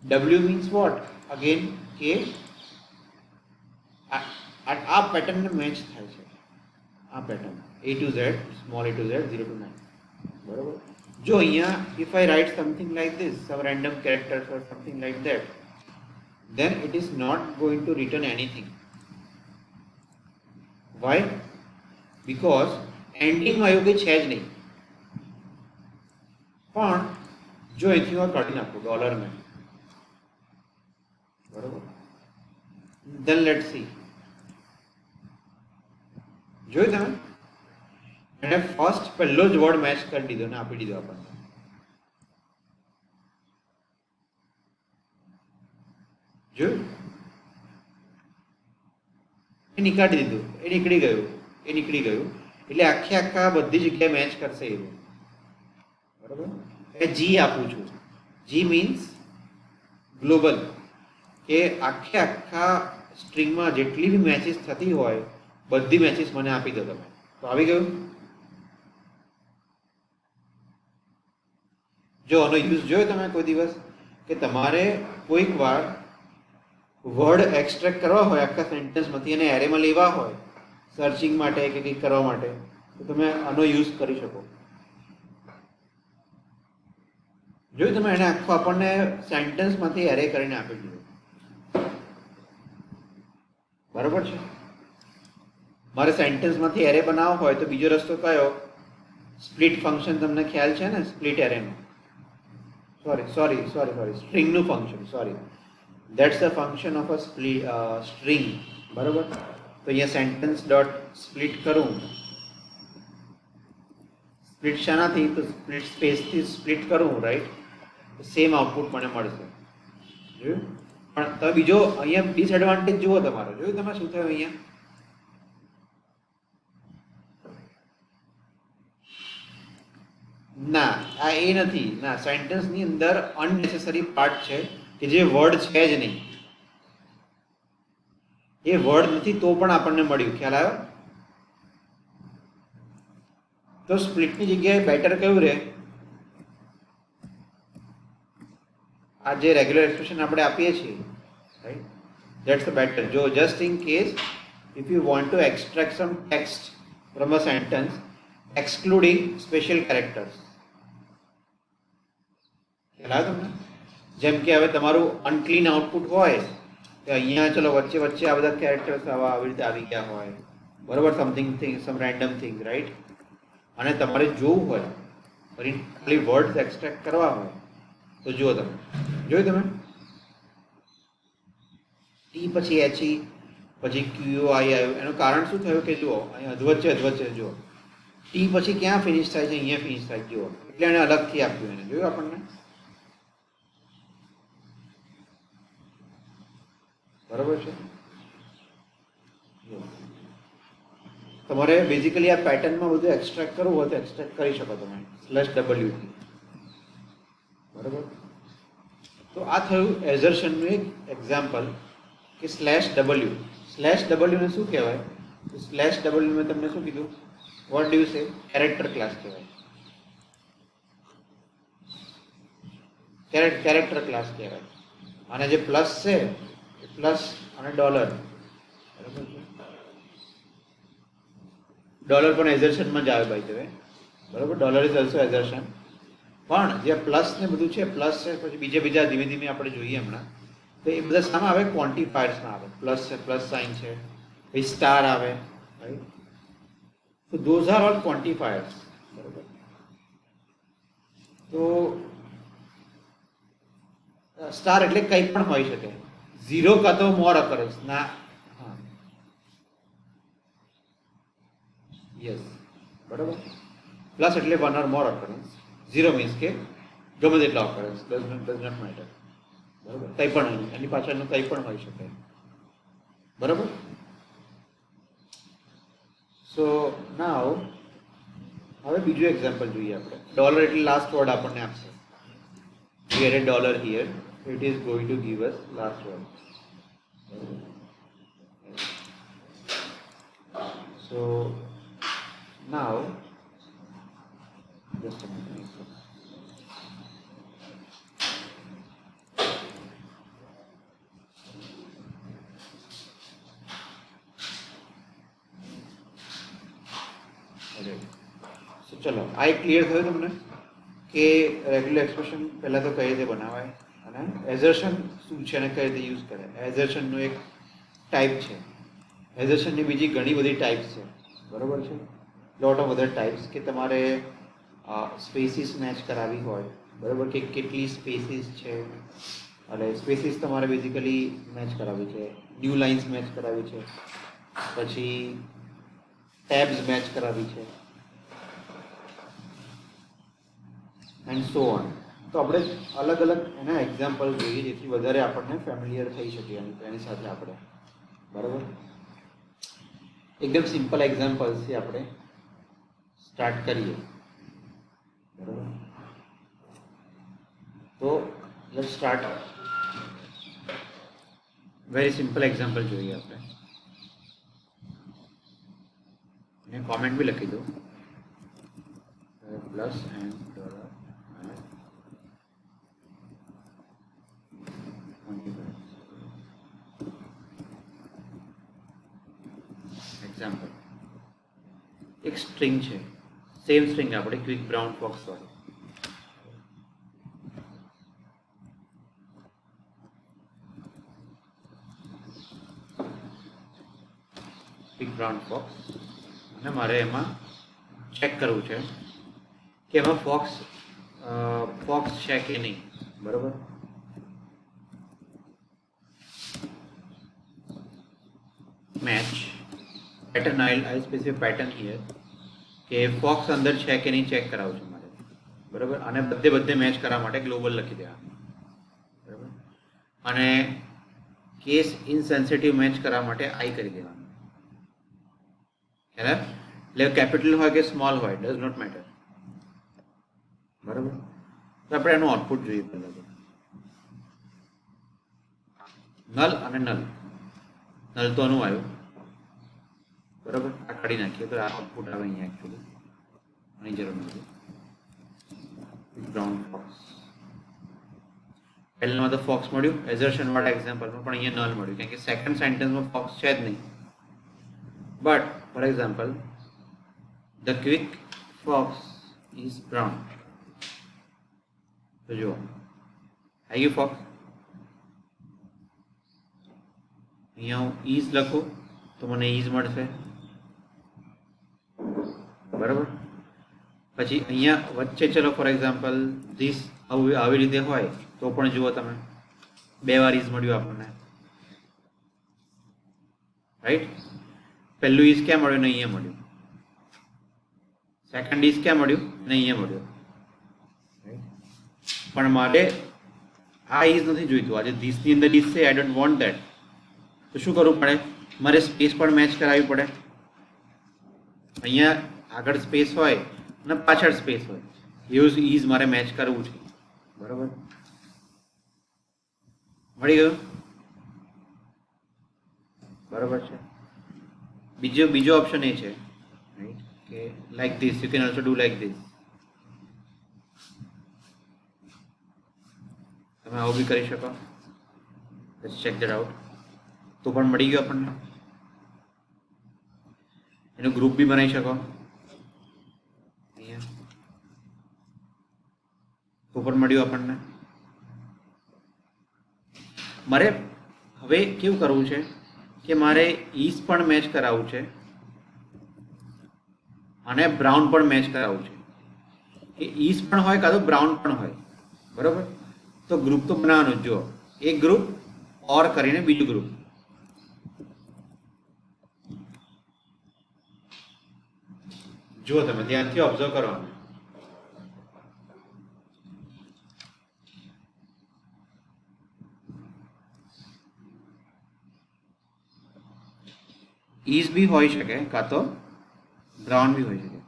W means what? અગેન કે આ પેટર્નને મેચ થાય છે, આ pattern A to Z, small A to Z, 0 to 9, બરોબર. જો અહીંયા if I write something like this, some random characters or something like that, then it is not going to return anything. Why? Because એન્ડિંગમાં એવું કંઈ છે જ નહીં. પણ જો અહીંથી હું કાઢી નાખું ડોલરને, બરોબર, then let's see. જોયું તમે? એને ફર્સ્ટ પહેલો જ વર્ડ મેચ કરી દીધો ને આપી દીધો આપણને. જોયું? એ નીકાળી દીધું, એ નીકળી ગયું. એટલે આખે આખા બધી જગ્યાએ મેચ કરશે એવું, બરાબર. એ જી આપું છું, જી મીન્સ ગ્લોબલ, કે આખે આખા સ્ટ્રિંગમાં જેટલી બી મેચિસ થતી હોય બધી મેચિસ મને આપી દો તમે. તો આવી ગયું. જો આનો યુઝ જોયો તમે કોઈ દિવસ કે તમારે કોઈક વાર વર્ડ એક્સટ્રેક્ટ કરવા હોય આખા સેન્ટેન્સમાંથી અને એરેમાં લેવા હોય સર્ચિંગ માટે કે કંઈક કરવા માટે, તો તમે આનો યુઝ કરી શકો. જોયું તમે, એને આખો આપણને સેન્ટેન્સમાંથી એરે કરીને આપી દીધો, બરાબર છે. મારે સેન્ટેન્સમાંથી એરે બનાવવો હોય તો બીજો રસ્તો કયો? સ્પ્લિટ ફંક્શન તમને ખ્યાલ છે ને, સ્પ્લિટ એરેનું. સોરી સ્ટ્રિંગનું function, sorry, that's the function of a string, બરાબર. તો અહીંયા સેન્ટેન્સ ડોટ સ્પ્લિટ કરું, સ્પ્લિટ શાનાથી? તો સ્પ્લિટ સ્પેસથી સ્પ્લિટ કરું, રાઈટ. સેમ આઉટપુટ મને મળશે. જોયું? પણ તમે બીજો અહીંયા ડિસએડવાન્ટેજ જુઓ તમારો. જોયું તમે શું થયું અહીંયા? ના, આ એ નથી. ના, સેન્ટેન્સની અંદર અનનેસેસરી પાર્ટ છે કે જે વર્ડ છે જ નહીં. એ વર્ડ નથી તો પણ આપણને મળ્યું. ખ્યાલ આવ્યો? તો સ્પ્લિટની જગ્યાએ બેટર કયું રહે? આ જે રેગ્યુલર એક્સપ્રેશન આપણે આપીએ છીએ, રાઈટ, ધેટ્સ ધ બેટર. જો just in case if you want to extract some text from a sentence excluding special characters. ખ્યાલ આવે તમને? જેમ કે હવે તમારું અનક્લીન આઉટપુટ હોય તો અહીંયા ચલો વચ્ચે વચ્ચે આ બધા કેરેક્ટર્સ આવી રીતે આવી ગયા હોય, બરોબર, સમ રેન્ડમ થિંગ, રાઈટ. અને તમારે જોવું હોય ખાલી વર્ડ્સ એક્સટ્રેક્ટ કરવા હોય તો જુઓ તમે, જોયું તમે? ટી પછી એચઈ પછી ક્યુઓ આઈ આવ્યું. એનું કારણ શું થયું કે જુઓ અહીંયા અધવચ્ચે જુઓ, ટી પછી ક્યાં ફિનિશ થાય છે? અહીંયા ફિનિશ થાય, જુઓ. એટલે એને અલગથી આપ્યું. એને જોયું આપણને, બરાબર છે. તમારે બેઝિકલી આ પેટર્નમાં બધું એક્સટ્રેક્ટ કરવું હોય તો એક્સટ્રેક્ટ કરી શકો તમે /w થી, બરાબર. તો આ થયું એઝર્શનનું એક એક્ઝામ્પલ કે /w. /w ને શું કહેવાય? /w મેં તમને શું કીધું? What do you say? Character class કહેવાય. કેરેક્ટર ક્લાસ કહેવાય. અને જે પ્લસ છે, પ્લસ અને ડોલર, બરાબર છે. ડોલર પણ એઝર્શનમાં જ આવે ભાઈ તમે, બરાબર. Dollar is also assertion. પણ જે પ્લસ ને બધું છે, પ્લસ છે, પછી બીજા ધીમે ધીમે આપણે જોઈએ હમણાં, તો એ બધા શામાં આવે? ક્વોન્ટિફાયર્સમાં આવે. પ્લસ છે, પ્લસ સાઇન છે, પછી સ્ટાર આવે, રાઈટ. તો ધોઝ આર ઓલ ક્વોન્ટિફાયર્સ, બરાબર. તો સ્ટાર એટલે કંઈ પણ હોઈ શકે, ઝીરો કાં તો મોર અકરન્સ ના. હા, યસ, બરાબર. પ્લસ એટલે one or more occurrence. Zero means કે ગમે તેટલા અકરન્સ, ડઝ નોટ મેટર, બરાબર. કંઈ પણ એની પાછળનું કંઈ પણ હોઈ શકે, બરાબર. સો નાવ હવે બીજું એક્ઝામ્પલ જોઈએ આપણે. ડોલર એટલે લાસ્ટ વર્ડ આપણને આપશે. We had a dollar here, it is going to give us last word. So now just a minute. So ચલો, આ એક ક્લિયર થયું તમને કે રેગ્યુલર એક્સપ્રેશન પહેલાં તો કઈ રીતે બનાવાય અને એઝર્શન શું છે અને કઈ રીતે યુઝ કરે. એઝર્શનનું એક ટાઈપ છે. એઝર્શનની બીજી ઘણી બધી ટાઈપ્સ છે, બરાબર છે. લોટ ઓફ અધર ટાઈપ્સ કે તમારે સ્પેસીસ મેચ કરાવી હોય, બરાબર, કે કેટલી સ્પેસીસ છે, અને સ્પેસીસ તમારે બેઝિકલી મેચ કરાવી છે, ન્યૂ લાઇન્સ મેચ કરાવી છે, પછી ટેબ્સ મેચ કરાવી છે, એન્ડ સો ઓન. તો આપણે અલગ અલગ એના એક્ઝામ્પલ જોઈએ જેથી વધારે આપણને ફેમિલિયર થઈ શકીએ એની સાથે આપણે, બરાબર. એકદમ સિમ્પલ એક્ઝામ્પલ્સથી આપણે સ્ટાર્ટ કરીએ, બરાબર. તો let's start. Very simple example જોઈએ આપણે. મેં કોમેન્ટ બી લખી દઉં, પ્લસ એન્ડ એક્ઝામ્પલ. એક સ્ટ્રિંગ છે, સેમ સ્ટ્રિંગ આપણે ક્વિક બ્રાઉન ફોક્સ વાળી. ક્વિક બ્રાઉન ફોક્સ, અને મારે એમાં ચેક કરવું છે કે એમાં ફોક્સ છે કે નહીં, બરાબર. Match pattern, I specify pattern here કે ફોક્સ અંદર છે કે નહીં ચેક કરાવું છું મારે, બરાબર. અને બધે મેચ કરવા માટે ગ્લોબલ લખી દેવાનું, બરાબર. અને કેસ ઇનસેન્સિટિવ મેચ કરવા માટે આઈ કરી દેવાનું. એટલે કેપિટલ હોય કે સ્મોલ હોય, ડઝ નોટ મેટર, બરાબર. તો આપણે એનું આઉટપુટ જોઈએ પહેલાં તો. નલ અને નલ. નલ તો આનું આવ્યું, બરાબર. આ કાઢી નાખીએ તો આ આઉટપુટ આવે અહીંયા એકચ્યુઅલી, આની જરૂર નથી. બ્રાઉન ફોક્સ પહેલામાં તો ફોક્સ મળ્યું એઝર્શન વાળા એક્ઝામ્પલમાં, પણ અહીંયા નલ મળ્યું, કારણ કે સેકન્ડ સેન્ટેન્સમાં ફોક્સ છે જ નહીં. But for example, the quick fox is brown. તો જુઓ, આવી ગયું ફોક્સ. અહીંયા હું ઇઝ લખું તો મને ઇઝ મળશે, બરાબર. પછી અહીંયા વચ્ચે ચલો ફોર એક્ઝામ્પલ ધીસ આવી રીતે હોય તો પણ જુઓ તમે, બે વાર ઇઝ મળ્યું આપણને, રાઈટ. પહેલું ઇઝ ક્યાં મળ્યું ને અહીંયા મળ્યું, સેકન્ડ ઇઝ ક્યાં મળ્યું ને અહીંયા મળ્યું, પણ મારે આ ઇઝ નથી જોઈતું. આજે ધીસની અંદર ઇઝ છે, આઈ ડોન્ટ વોન્ટ ધેટ. તો શું કરવું પડે? મારે સ્પેસ પણ મેચ કરાવવી પડે. અહીંયા આગળ સ્પેસ હોય અને પાછળ સ્પેસ હોય, એવું ઇઝ મારે મેચ કરવું છે, બરાબર. મળી ગયું, બરાબર છે. બીજો ઓપ્શન એ છે કે like this, you can also do like this. તમે આવું બી કરી શકો. Let's check that out. તો પણ મળી ગયું આપણને. એનું ગ્રુપ બી બનાવી શકો અહીંયા, તો પણ મળ્યું આપણને. મારે હવે કેવું કરવું છે કે મારે ઇઝ પણ મેચ કરાવવું છે અને બ્રાઉન પણ મેચ કરાવવું છે. કે ઇઝ પણ હોય કાં તો બ્રાઉન પણ હોય, બરાબર. તો ગ્રુપ તો બનાવવાનું જ. જો એક ગ્રુપ ઓર કરીને બીજું ગ્રુપ. જુઓ તમે ધ્યાનથી ઓબ્ઝર્વ કરવાનું. ઇઝ બી હોઈ શકે કાં તો બ્રાઉન બી હોઈ શકે.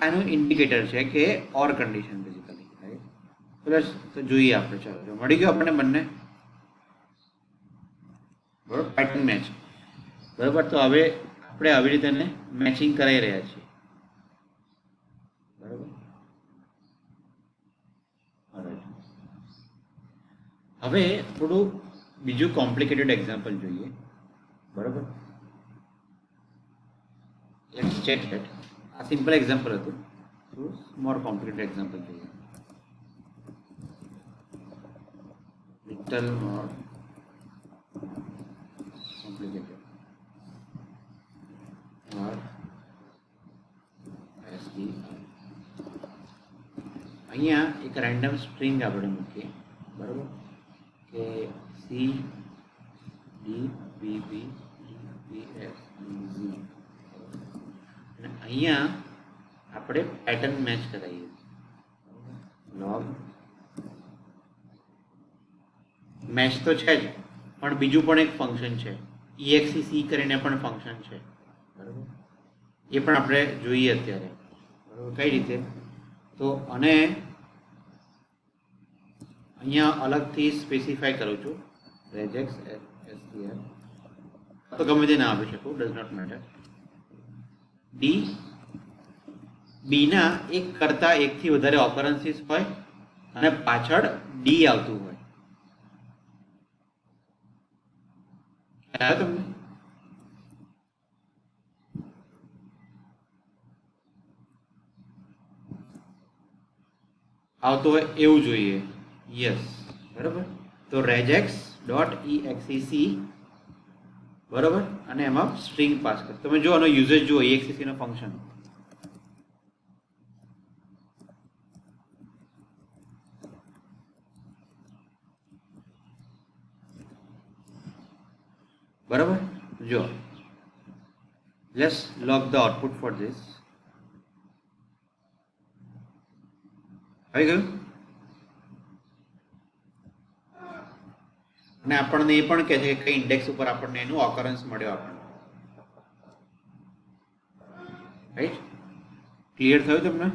આનું ઇન્ડિકેટર છે કે ઓર કન્ડિશન બેઝિકલી, રાઈટ. પ્લસ તો જોઈએ આપણે. ચાલો, જો મળી ગયું આપણને બંને, બરાબર. પેટર્ન મેચ, બરાબર. તો હવે આપણે આવી રીતે મેચિંગ કરાવી રહ્યા છીએ, બરાબર. હવે થોડું બીજું કોમ્પ્લિકેટેડ એક્ઝામ્પલ જોઈએ, બરાબર. Let's check that. આ સિમ્પલ એક્ઝામ્પલ હતું, મોર કોમ્પ્લિકેટેડ એક્ઝામ્પલ જોઈએ. લિટલ મોર કોમ્પ્લિકેટેડ. અહીંયા એક રેન્ડમ સ્ટ્રિંગ આપણે મૂકીએ, બરાબર. કે સી ડી બી બી બી એસ ઝી. અને અહીંયા આપણે પેટર્ન મેચ કરાવીએ. લોગ મેચ તો છે જ, પણ બીજું પણ એક ફંક્શન છે, EXEC કરીને પણ ફંક્શન છે, બરાબર. એ પણ આપણે જોઈએ અત્યારે. કઈ રીતે? તો અને અહીંયા અલગથી સ્પેસિફાય કરું છું regex str, તો ગમે તે ના આપી શકું, does not matter. D B ના એક કરતા એકથી વધારે ઓકરન્સીસ હોય અને પાછળ ડી આવતું હોય. તમને આવતો હોય એવું જોઈએ. યસ, બરાબર. તો regex .exec બરાબર, અને એમાં સ્ટ્રિંગ પાસ કરો. તમે જો આનો યુઝેજ જુઓ, exec નો ફંક્શન. બરાબર, જો let's log the output for this. આવી ગયું. અને આપણને એ પણ કહે છે કે કઈ ઇન્ડેક્સ ઉપર આપણને એનું ઓકરન્સ મળ્યો આપણને. રાઈટ? ક્લિયર થયું તમને?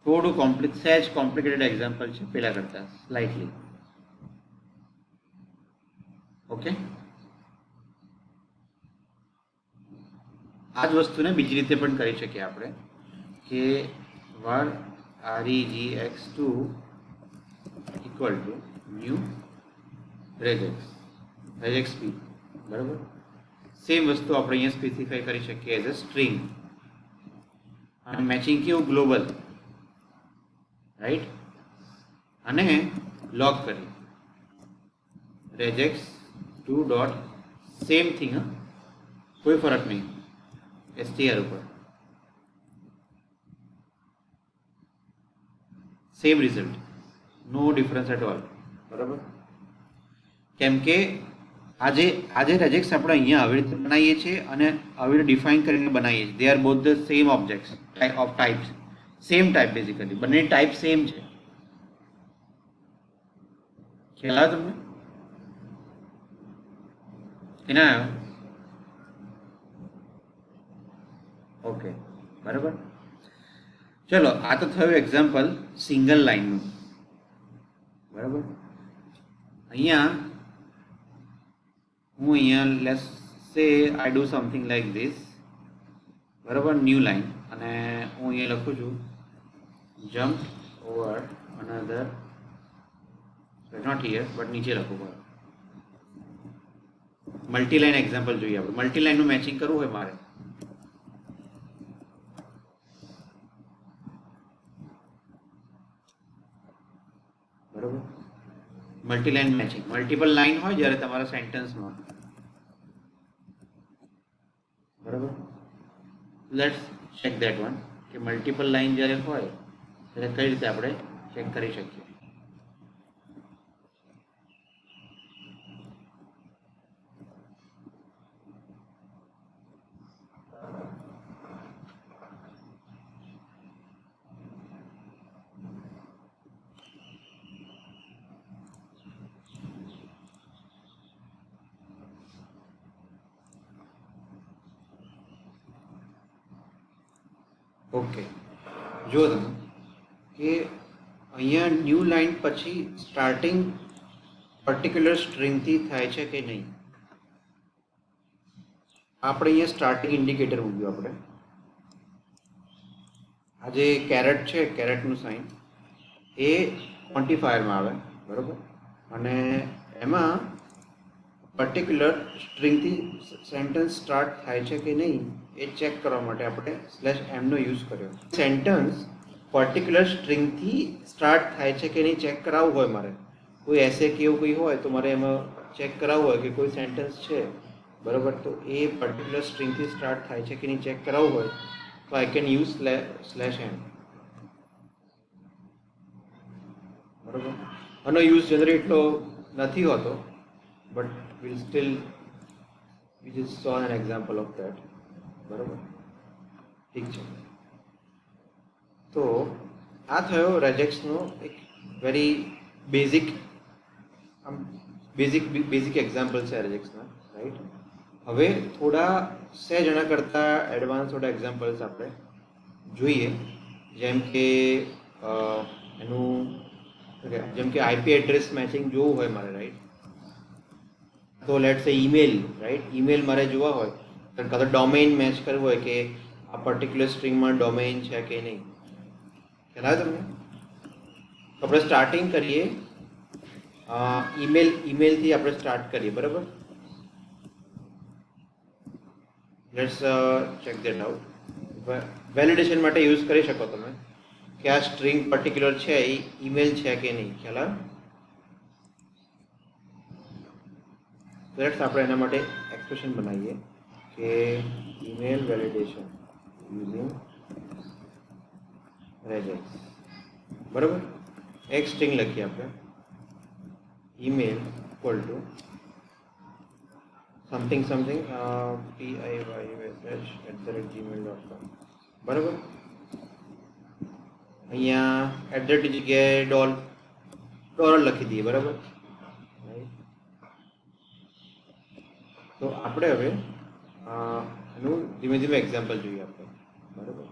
થોડું કોમ્પ્લિકેટેડ એક્ઝામ્પલ છે પેલા કરતા સ્લાઇટલી. ઓકે, આ જ વસ્તુને બીજી રીતે પણ કરી શકીએ આપણે કે var regex2 equal to new regex p. બરાબર, સેમ વસ્તુ આપણે અહીંયા સ્પેસિફાઈ કરી શકીએ એઝ અ સ્ટ્રિંગ. અને મેચિંગ કેવું? Global, right? અને લોગ કરી regex2 ડોટ સેમ થિંગ, કોઈ ફરક નહીં str ઉપર, same result, no difference at all. બરાબર, કેમ કે આજે regex આપણે અહીંયા આવી રીતે બનાવીએ છીએ અને આવી રીતે ડિફાઇન કરીને બનાવીએ છીએ. They are both the same objects of types, same type basically, બંને ટાઈપ સેમ છે. ખ્યાલ આવે તમને? એના આવ્યો? ઓકે, બરાબર. ચલો, આ તો થયું એક્ઝામ્પલ સિંગલ લાઈનનું. બરાબર, અહીંયા let's say I do something like this. બરાબર, ન્યૂ લાઈન, અને હું અહીંયા લખું છું jump over another, not here but નીચે લખું. બરાબર, મલ્ટીલાઈન એક્ઝામ્પલ જોઈએ આપણે. મલ્ટીલાઈનનું મેચિંગ કરવું હોય મારે, બરાબર, મલ્ટીલાઈન મેચિંગ, મલ્ટિપલ લાઈન હોય જ્યારે તમારા સેન્ટેન્સમાં. બરાબર, લેટ્સ ચેક ધેટ વન, કે મલ્ટિપલ લાઈન જ્યારે હોય ત્યારે કઈ રીતે આપણે ચેક કરી શકીએ. ઓકે, જો તમે કે અહીંયા ન્યૂ લાઈન પછી સ્ટાર્ટિંગ પર્ટિક્યુલર સ્ટ્રિંગથી થાય છે કે નહીં. આપણે અહીંયા સ્ટાર્ટિંગ ઇન્ડિકેટર મૂક્યું. આપણે આ જે કેરેટ છે, કેરેટનું સાઇન એ ક્વોન્ટિફાયરમાં આવે. બરાબર, અને એમાં પર્ટિક્યુલર સ્ટ્રિંગથી સેન્ટેન્સ સ્ટાર્ટ થાય છે કે નહીં એ ચેક કરવા માટે આપણે /m નો યુઝ કર્યો. સેન્ટેન્સ પર્ટિક્યુલર સ્ટ્રિંગથી સ્ટાર્ટ થાય છે કે નહીં ચેક કરાવવું હોય મારે, કોઈ એસે કે એવું કંઈ હોય તો મારે એમાં ચેક કરાવવું હોય કે કોઈ સેન્ટેન્સ છે, બરાબર, તો એ પર્ટિક્યુલર સ્ટ્રિંગથી સ્ટાર્ટ થાય છે કે નહીં ચેક કરાવવું હોય તો આઈ કેન યુઝ /m. બરાબર, આનો યુઝ જનરલી એટલો નથી હોતો, but we'll still we just saw an example of that. બરાબર, ઠીક છે. તો આ થયો regex નો એક વેરી બેઝિક એક્ઝામ્પલ છે regex ના, રાઈટ? હવે થોડા સહેજ એના કરતાં એડવાન્સ થોડા એક્ઝામ્પલ્સ આપણે જોઈએ, જેમ કે એનું જેમ કે આઈપી એડ્રેસ મેચિંગ જોવું હોય મારે, રાઈટ? તો લેટ્સ સે ઈમેલ, રાઈટ? ઈમેલ મારે જોવા હોય, કાં તો ડોમેઇન મેચ કરવું હોય કે આ પર્ટિક્યુલર સ્ટ્રિંગમાં ડોમેઇન છે કે નહીં. ખ્યાલ આવે તમને? તો આપણે સ્ટાર્ટિંગ કરીએ ઈમેલથી આપણે સ્ટાર્ટ કરીએ, બરાબર? Let's check that out. Validation માટે યુઝ કરી શકો તમે કે આ સ્ટ્રિંગ પર્ટિક્યુલર છે એ ઈમેલ છે કે નહીં. ખ્યાલ આવે? લેટ્સ આપણે એના માટે એક્સપ્રેશન બનાવીએ કે ઈમેલ વેલિડેશન યુઝિંગ regex, બરાબર? એક સ્ટ્રિંગ લખીએ આપણે, email equal to something something piyysh@gmail.com, બરાબર? અહીંયા એટ ની જગ્યાએ ડોલર લખી દઈએ, બરાબર? તો આપણે હવે એનું ધીમે ધીમે એક્ઝામ્પલ જોઈએ આપણે, બરાબર?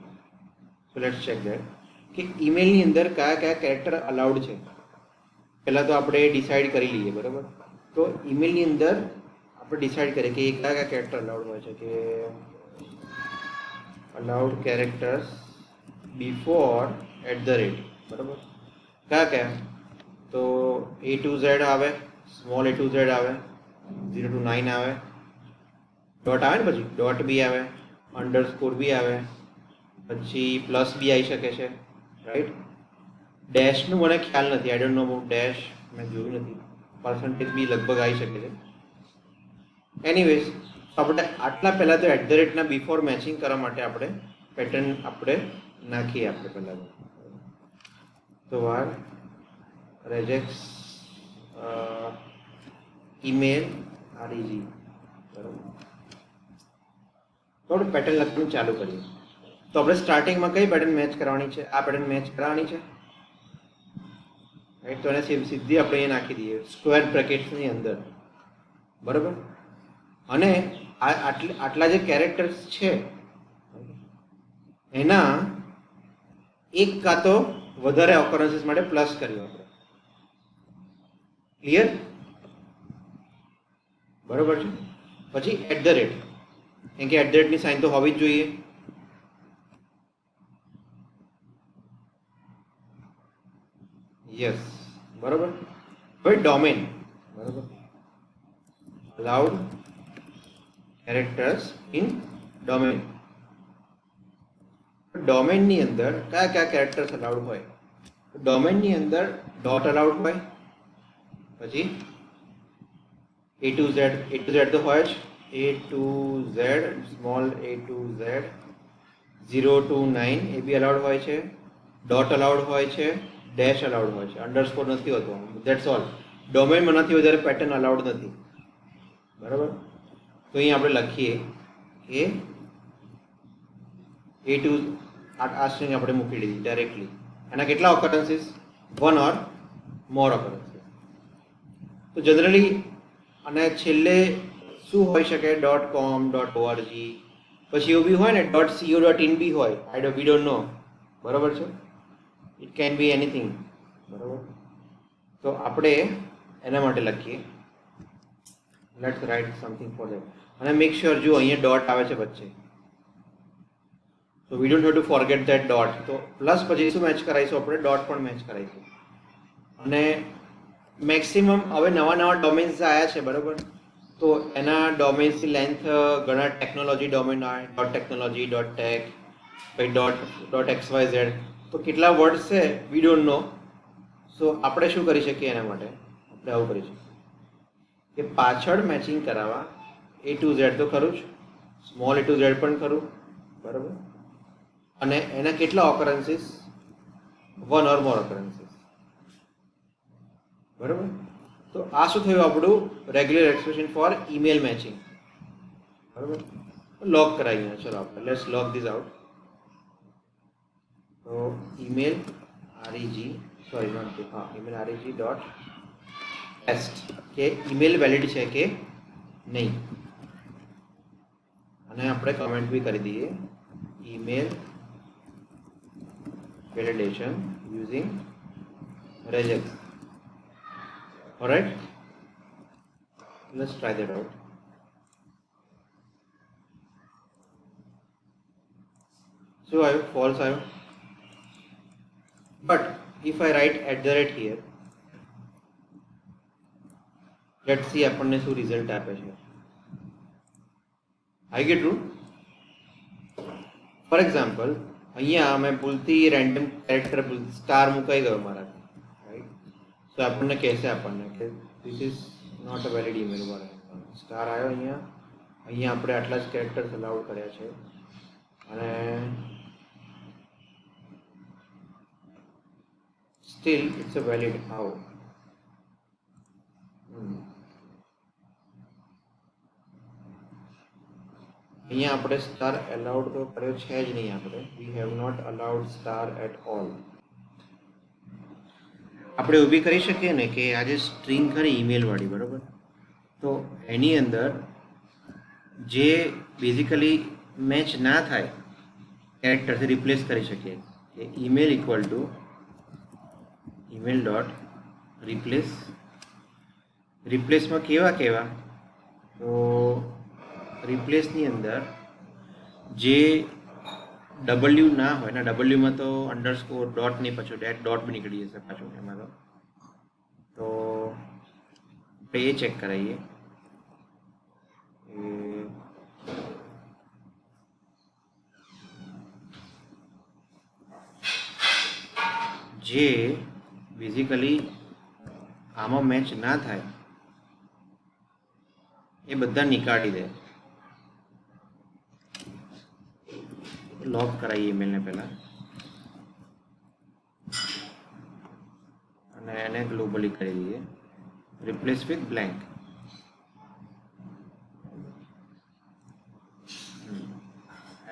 સો લેટ્સ ચેક ધેટ કે ઈમેલની અંદર કયા કયા કેરેક્ટર અલાઉડ છે. પહેલાં તો આપણે ડિસાઇડ કરી લઈએ, બરાબર? તો ઈમેલની અંદર આપણે ડિસાઇડ કરીએ કે કયા કયા કેરેક્ટર અલાઉડ હોય છે, કે અલાઉડ કેરેક્ટર્સ બિફોર @, બરાબર? કયા કયા? તો A to Z આવે, સ્મોલ A to Z આવે, 0 to 9 આવે, ડોટ આવે ને, પછી ડોટ બી આવે, અંડરસ્કોર બી આવે, પછી પ્લસ બી આવી શકે છે, રાઈટ? ડેશનું મને ખ્યાલ નથી, I don't know about dash, મેં જોયું નથી. પર્સન્ટેજ બી લગભગ આવી શકે છે. એનીવેઝ, આપણે આટલા પહેલાં તો @ ના બિફોર મેચિંગ કરવા માટે આપણે પેટર્ન આપણે નાખીએ. આપણે પહેલાં તો વાર regex email reg, બરાબર? તો આપણે પેટર્ન લખવાનું ચાલુ કરીએ. તો આપણે સ્ટાર્ટિંગમાં કઈ પેટર્ન મેચ કરવાની છે? આ પેટર્ન મેચ કરવાની છે, રાઈટ? તો એને સીધી આપણે એ નાખી દઈએ સ્ક્વેર બ્રેકેટ્સની અંદર, બરાબર? અને આટલા જે કેરેક્ટર્સ છે એના એક કાં તો વધારે ઓકરન્સીસ માટે પ્લસ કર્યું આપણે. ક્લિયર? બરોબર છે. પછી @ કેમ કે @ ની સાઇન તો હોવી જ જોઈએ. યસ, બરોબર. હવે ડોમેન, બરોબર, અલાઉડ કેરેક્ટર્સ ઇન ડોમેન. ડોમેનની અંદર કયા કયા કેરેક્ટર્સ અલાઉડ હોય? ડોમેનની અંદર ડોટ અલાઉડ હોય, પછી A to Z તો હોય જ, A to Z, small A to Z, 0 to 9 એ બી અલાઉડ હોય છે, ડોટ અલાઉડ હોય છે, ડેશ અલાઉડ હોય છે, અંડરસ્કોર નથી હોતો. That's all. ડોમેનમાં નથી વધારે પેટર્ન અલાઉડ નથી, બરાબર? તો અહીં આપણે લખીએ કે A to આ સ્ટ્રિંગ આપણે મૂકી દીધી ડાયરેક્ટલી. એના કેટલા ઓકરન્સીસ? 1 ઓર મોર ઓકરન્સીસ. તો જનરલી અને છેલ્લે શું હોઈ શકે? .com, .org, પછી એવું બી હોય ને .co.in બી હોય. વી ડોન્ટ નો, બરાબર છે? ઇટ કેન બી એનીથિંગ, બરાબર? તો આપણે એના માટે લખીએ, let's write something for that. અને મેક શ્યોર જો અહીંયા ડોટ આવે છે વચ્ચે, તો we don't have to forget that dot. તો પ્લસ પછી શું મેચ કરાવીશું? આપણે ડોટ પણ મેચ કરાવીશું. અને મેક્સિમમ હવે નવા ડોમેન્સ આવ્યા છે, બરાબર? તો એના ડોમેન્સની લેન્થ ઘણા ટેકનોલોજી ડોમેન આવે, .technology, .tech, પછી .xyz. તો કેટલા વર્ડ્સ છે વી ડોન્ટ નો. સો આપણે શું કરી શકીએ એના માટે? આપણે આવું કરી શકીએ કે પાછળ મેચિંગ કરાવવા A to Z તો ખરું જ, સ્મોલ A to Z પણ ખરું, બરાબર? અને એના કેટલા ઓકરન્સીસ? 1 ઓર મોર ઓકરન્સીસ, બરાબર? તો આ શું થયું? આપણું regular expression for email matching, બરાબર? લોગ કરાવીએ. ચલો આપણે લેટ્સ લોગ ધીસ આઉટ. તો email reg, સોરી નોટ, હા, email reg ડોટ ટેસ્ટ કે ઈમેલ વેલિડ છે કે નહીં. અને આપણે કમેન્ટ બી કરી દઈએ email validation using regex. Alright, let's try that out. So I have false I have, but if I write @ here, let's see આપણને શું રિઝલ્ટ આપે છે. I get true. For example, અહીંયા મેં ભૂલથી રેન્ડમ કેરેક્ટર સ્ટાર મુકાઈ ગયો મારાથી, રાઈટ? તો આપણને કહેશે આપણને કે this is not a valid email પર સ્ટાર આવ્યો અહીંયા આપણે આટલા જ કેરેક્ટર્સ અલાઉડ કર્યા છે અને still it's a valid how. અહીંયા આપણે સ્ટાર અલાઉડ તો કર્યો છે જ નહીં, આપણે we have not allowed star at all. આપણે ઊભી કરી શકીએ ને કે આજે સ્ટ્રિંગ ખરી ઈમેલ વાળી, બરાબર? તો એની અંદર જે બેઝિકલી મેચ ના થાય કેરેક્ટરથી રિપ્લેસ કરી શકીએ કે email equal to email dot રિપ્લેસમાં કેવા તો રિપ્લેસની અંદર જે ડબલ્યુ ના હોય ને, ડબલ્યુમાં તો અંડરસ્કોર ડોટ નહીં, પાછું ડોટ બી નીકળી જશે પાછું એમાં. તો આપણે એ ચેક કરાવીએ જે બેઝિકલી આમાં મેચ ના થાય એ બધા નીકાળી દે. લોક કરાવીએ ઈમેલને પહેલાં અને એને ગ્લોબલી કરી દઈએ રિપ્લેસ વિથ બ્લેન્ક.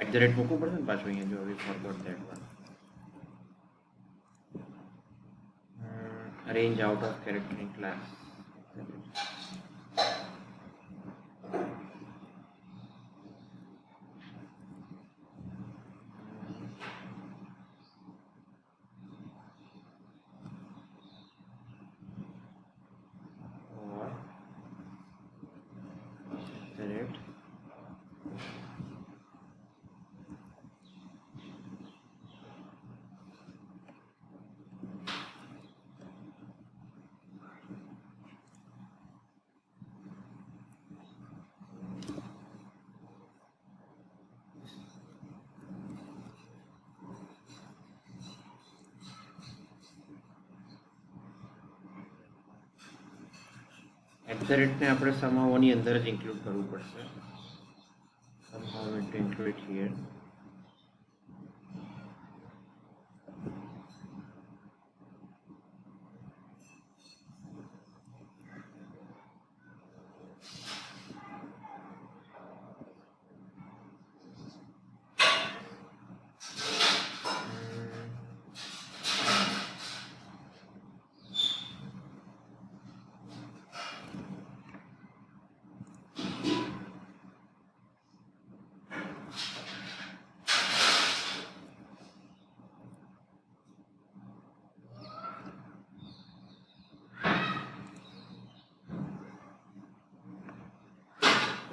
@ મૂકવું પડશે ને પાછું અહીંયા, જો we forgot that one. Arrange out of character in class. @ ને આપણે સમાવોની અંદર જ ઇન્ક્લુડ કરવું પડશે. somehow to include it here.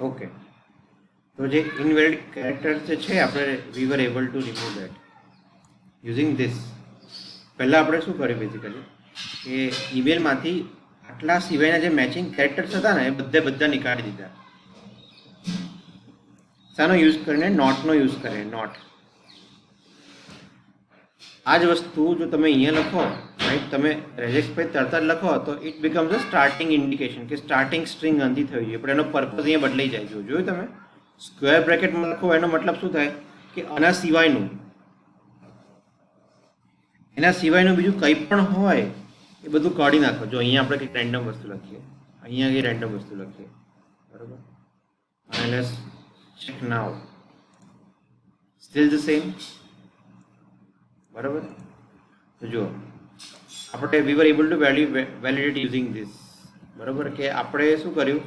Okay, તો જે invalid characters છે આપણે we were able to remove that using this. પહેલા આપણે શું કર્યું બેઝિકલી કે ઈમેલમાંથી આટલા સિવાયના જે મેચિંગ કેરેક્ટર્સ હતા ને એ બધા નીકાળી દીધા. શાનો યુઝ કરીને? નોટનો યુઝ કરે. નોટ આ જ વસ્તુ જો તમે અહીંયા લખો, રાઈટ, તમે રેજેક્સ પર તરત જ લખો તો it becomes a starting indication કે સ્ટાર્ટિંગ સ્ટ્રિંગ અંધી થઈ જોઈએ, પણ એનો પર્પઝ અહીંયા બદલાઈ જાય છે. જોયું તમે? સ્ક્વેર બ્રેકેટમાં લખો એનો મતલબ શું થાય કે આના સિવાયનું, એના સિવાયનું બીજું કંઈ પણ હોય એ બધું કાઢી નાખો. જો અહીંયા આપણે કંઈક રેન્ડમ વસ્તુ લખીએ, અહીંયા કંઈ રેન્ડમ વસ્તુ લખીએ, બરાબર, અને let's check now, still the same, બરાબર. તો જુઓ આપણે we were able to validate using this, બરાબર, કે આપણે શું કર્યું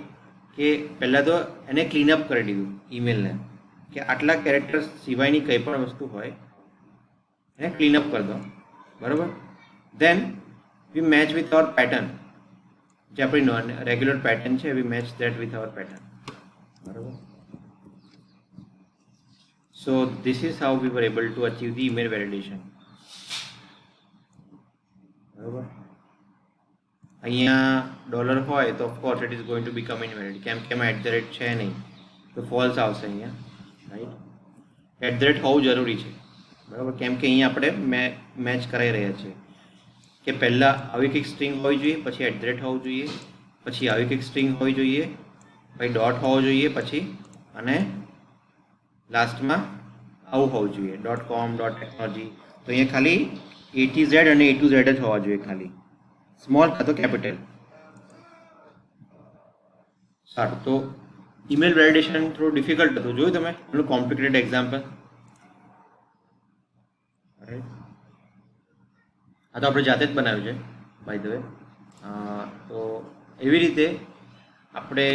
કે પહેલાં તો એને ક્લીનઅપ કરી દીધું ઈમેલને, કે આટલા કેરેક્ટર્સ સિવાયની કંઈ પણ વસ્તુ હોય એને ક્લીન અપ કરી દો, બરાબર. Then we match with our pattern, જે આપણી રેગ્યુલર પેટર્ન છે, we match that with our pattern, બરાબર. So this is how we were able to achieve the email validation, બરાબર. અહીંયા ડોલર હોય તો of course it is going to become invalid, કેમ કે એમાં @ છે નહીં તો ફોલ્સ આવશે અહીંયા, રાઈટ. @ હોવું જરૂરી છે, બરાબર, કેમ કે અહીંયા આપણે મેચ કરાવી રહ્યા છીએ કે પહેલાં આવી કંઈક સ્ટ્રિંગ હોવી જોઈએ, પછી @ હોવું જોઈએ, પછી આવી કંઈક સ્ટ્રિંગ હોવી જોઈએ, પછી ડોટ હોવો જોઈએ, પછી અને લાસ્ટમાં આવું હોવું જોઈએ .com .technology. તો અહીંયા ખાલી A to Z અને A to Z જ હોવા જોઈએ, ખાલી સ્મોલ કાં તો કેપિટલ. સારું, તો ઈમેલ વેલિડેશન થોડું ડિફિકલ્ટ હતું, જોયું તમે એનું કોમ્પ્લિકેટેડ એક્ઝામ્પલ. આ તો આપણે જાતે જ બનાવ્યું છે બાય ધ વે. તો એવી રીતે આપણે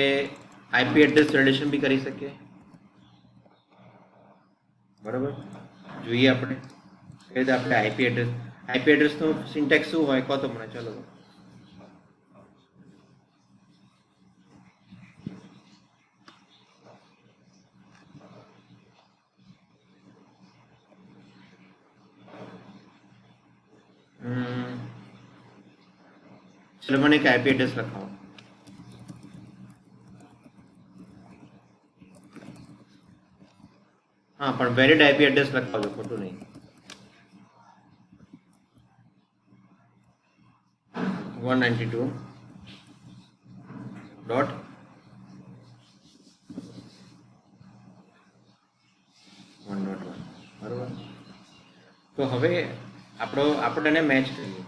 IP એડ્રેસ વેલિડેશન બી કરી શકીએ, બરાબર. જોઈએ આપણે કઈ રીતે આપણે IP એડ્રેસનું સિન્ટેક્સ શું હોય કહો તો મને, ચાલો. ચલો મને એક IP એડ્રેસ લખાવો. હા, પણ વેલિડ IP એડ્રેસ લખાવજો, ખોટું નહીં. .192.1.1, બરાબર. તો હવે આપણે એને મેચ કરીએ,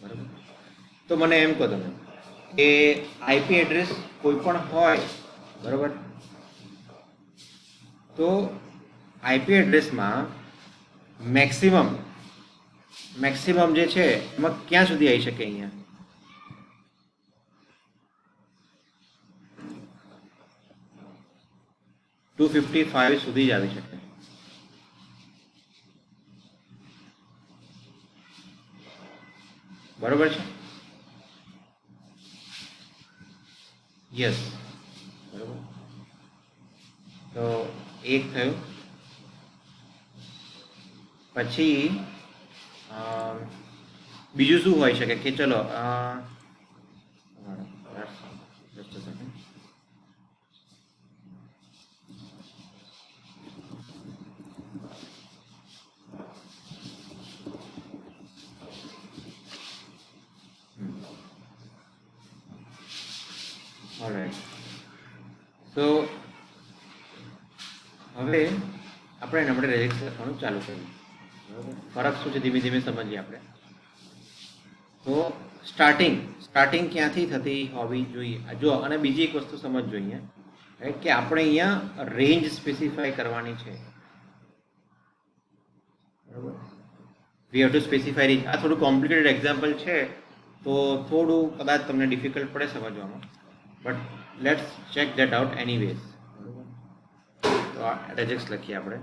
બરાબર. તો મને એમ કહો તમે કે IP એડ્રેસ કોઈ પણ હોય, બરાબર, તો IP એડ્રેસમાં મેક્સિમમ જે છે એમાં ક્યાં સુધી આવી શકે? અહીંયા 255 સુધી જ આવી શકે, બરોબર છે? યસ, બરોબર. તો એક થયું. પછી બીજું શું હોઈ શકે કે ચલો તો હવે આપણે રેજેક્ટ લખવાનું ચાલુ કર્યું, બરાબર. ફરક શું છે ધીમે ધીમે સમજીએ આપણે. તો સ્ટાર્ટિંગ ક્યાંથી થતી હોવી જોઈએ જો, અને બીજી એક વસ્તુ સમજજો અહીંયા, રાઈટ, કે આપણે અહીંયા રેન્જ સ્પેસિફાય કરવાની છે, બરાબર. We have to specify range. આ થોડું કોમ્પ્લિકેટેડ એક્ઝામ્પલ છે તો થોડું કદાચ તમને ડિફિકલ્ટ પડે સમજવામાં, but let's check that out anyways. તો આ રેજેક્સ લખીએ આપણે,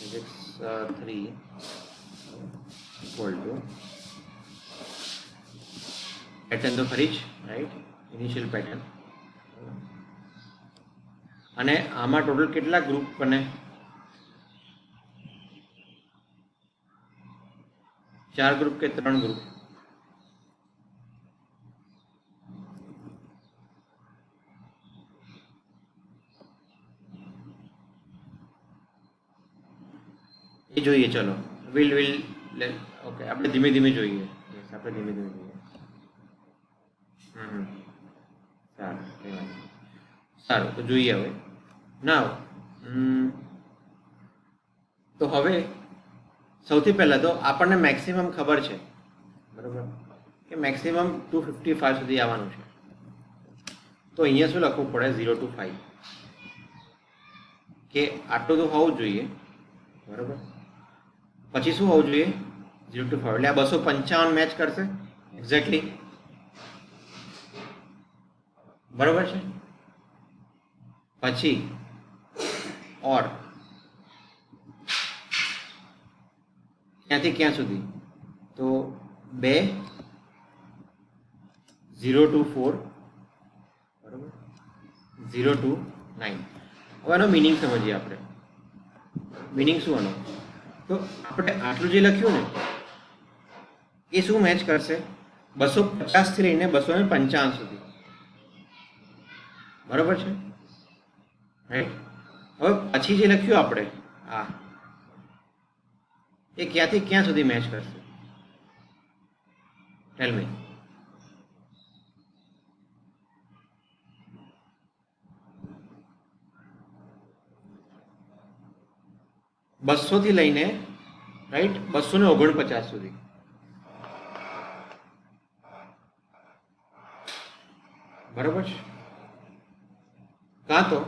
રેજેક્સ 3 ઇક્વલ ટુ પેટર્ન તો ખરી જ, રાઈટ, ઇનિશિયલ પેટર્ન. અને આમાં ટોટલ કેટલા ગ્રુપ બને? 4 ગ્રુપ કે 3 ગ્રુપ? એ જોઈએ, ચલો વિલ ઓકે, આપણે ધીમે ધીમે જોઈએ. આપણે ધીમે ધીમે જોઈએ. સારું, તો જોઈએ હવે. ના, તો હવે સૌથી પહેલા તો આપણને મેક્સિમમ ખબર છે, બરાબર, કે મેક્સિમમ 255 સુધી આવવાનું છે. તો અહીંયા શું લખવું પડે? 0 to 5, કે આટલું તો હોવું જોઈએ, બરાબર. પછી શું હોવું જોઈએ? 0 to 5, એટલે આ 255 મેચ કરશે એક્ઝેક્ટલી, બરાબર છે. પછી ઓર ક્યાંથી ક્યાં સુધી? તો 2 0 to 4 બરાબર, 0 to 9. હવે આનો મિનિંગ સમજીએ આપણે. મિનિંગ શું આનો? તો આપણે આટલું જે લખ્યું ને એ શું મેચ કરશે? 250 થી લઈને 255 સુધી. બરાબર છે, રાઈટ? હવે પછી જે લખ્યું આપણે આ એ ક્યાંથી ક્યાં સુધી મેચ કરશે? ટેલ મી. બસો થી લઈને રાઈટ 249 સુધી. બરાબર છે? કાં તો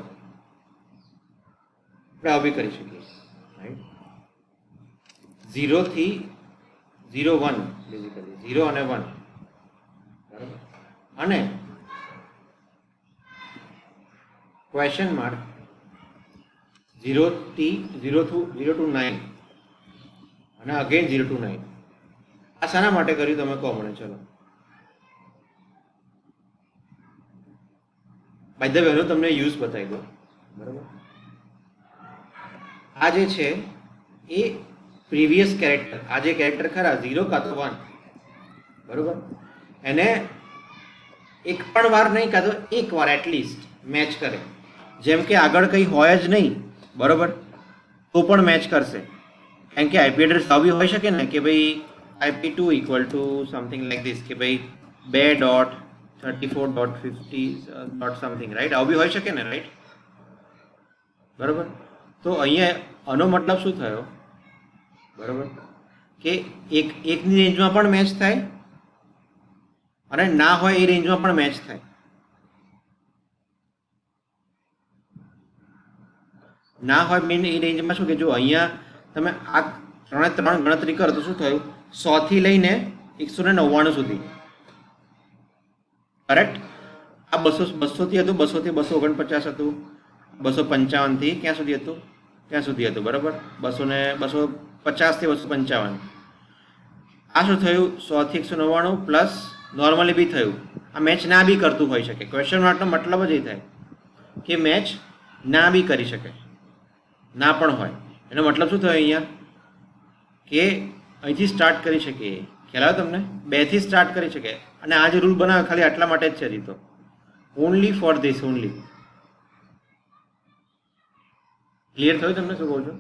આપણે આવી કરી શકીએ, રાઈટ? 0 થી 0 1 બેઝિકલી 0 અને 1 બરાબર, અને ક્વેશ્ચન માર્ક 0 થી 0 to 9 અને અગેન 0 to 9. આ શાના માટે કર્યું તમે કહો મને? ચલો, બાય ધ વે હું તમને યુઝ બતાવી દઉં. બરાબર, આ જે છે એ પ્રીવિયસ કેરેક્ટર, આ જે કેરેક્ટર ખરા 0 કાં તો 1, બરાબર, એને એક પણ વાર નહીં કાં તો એક વાર એટલીસ્ટ મેચ કરે. જેમ કે આગળ કંઈ હોય જ નહીં, બરાબર, તો પણ મેચ કરશે. કેમ કે આઈપી એડ્રેસ આવી હોઈ શકે ને કે ભાઈ IP2 equal to something like this, કે ભાઈ 2.34.50 સમથિંગ, રાઈટ? આવું બી હોઈ શકે ને, રાઈટ? બરાબર. તો અહીંયા આનો મતલબ શું થયો? બરાબર, કે એકની રેન્જમાં પણ મેચ થાય અને ના હોય એ રેન્જમાં પણ મેચ થાય. ના હોય મીન એ રેન્જમાં શું કે જો અહીંયા તમે આ 3 ગણતરી કરો તો શું થયું? 100 થી લઈને 199 સુધી, કરેક્ટ? આ 200 થી હતું, 200 થી 249 હતું, 255 થી ક્યાં સુધી હતું? ત્યાં સુધી હતું, બરાબર. 250 થી 255. આ શું થયું? 100 થી 199 પ્લસ નોર્મલી બી થયું. આ મેચ ના બી કરતું હોઈ શકે. ક્વેશ્ચન માર્કનો મતલબ જ એ થાય કે મેચ ના બી કરી શકે, ના પણ હોય. એનો મતલબ શું થયો અહીંયા? કે અહીંથી સ્ટાર્ટ કરી શકીએ. ખ્યાલ આવે તમને? 2 થી સ્ટાર્ટ કરી શકે. અને આ જે રૂલ બનાવ્યો ખાલી આટલા માટે જ છે હજી તો, only for this only. Clear થયું તમને શું કહું છું?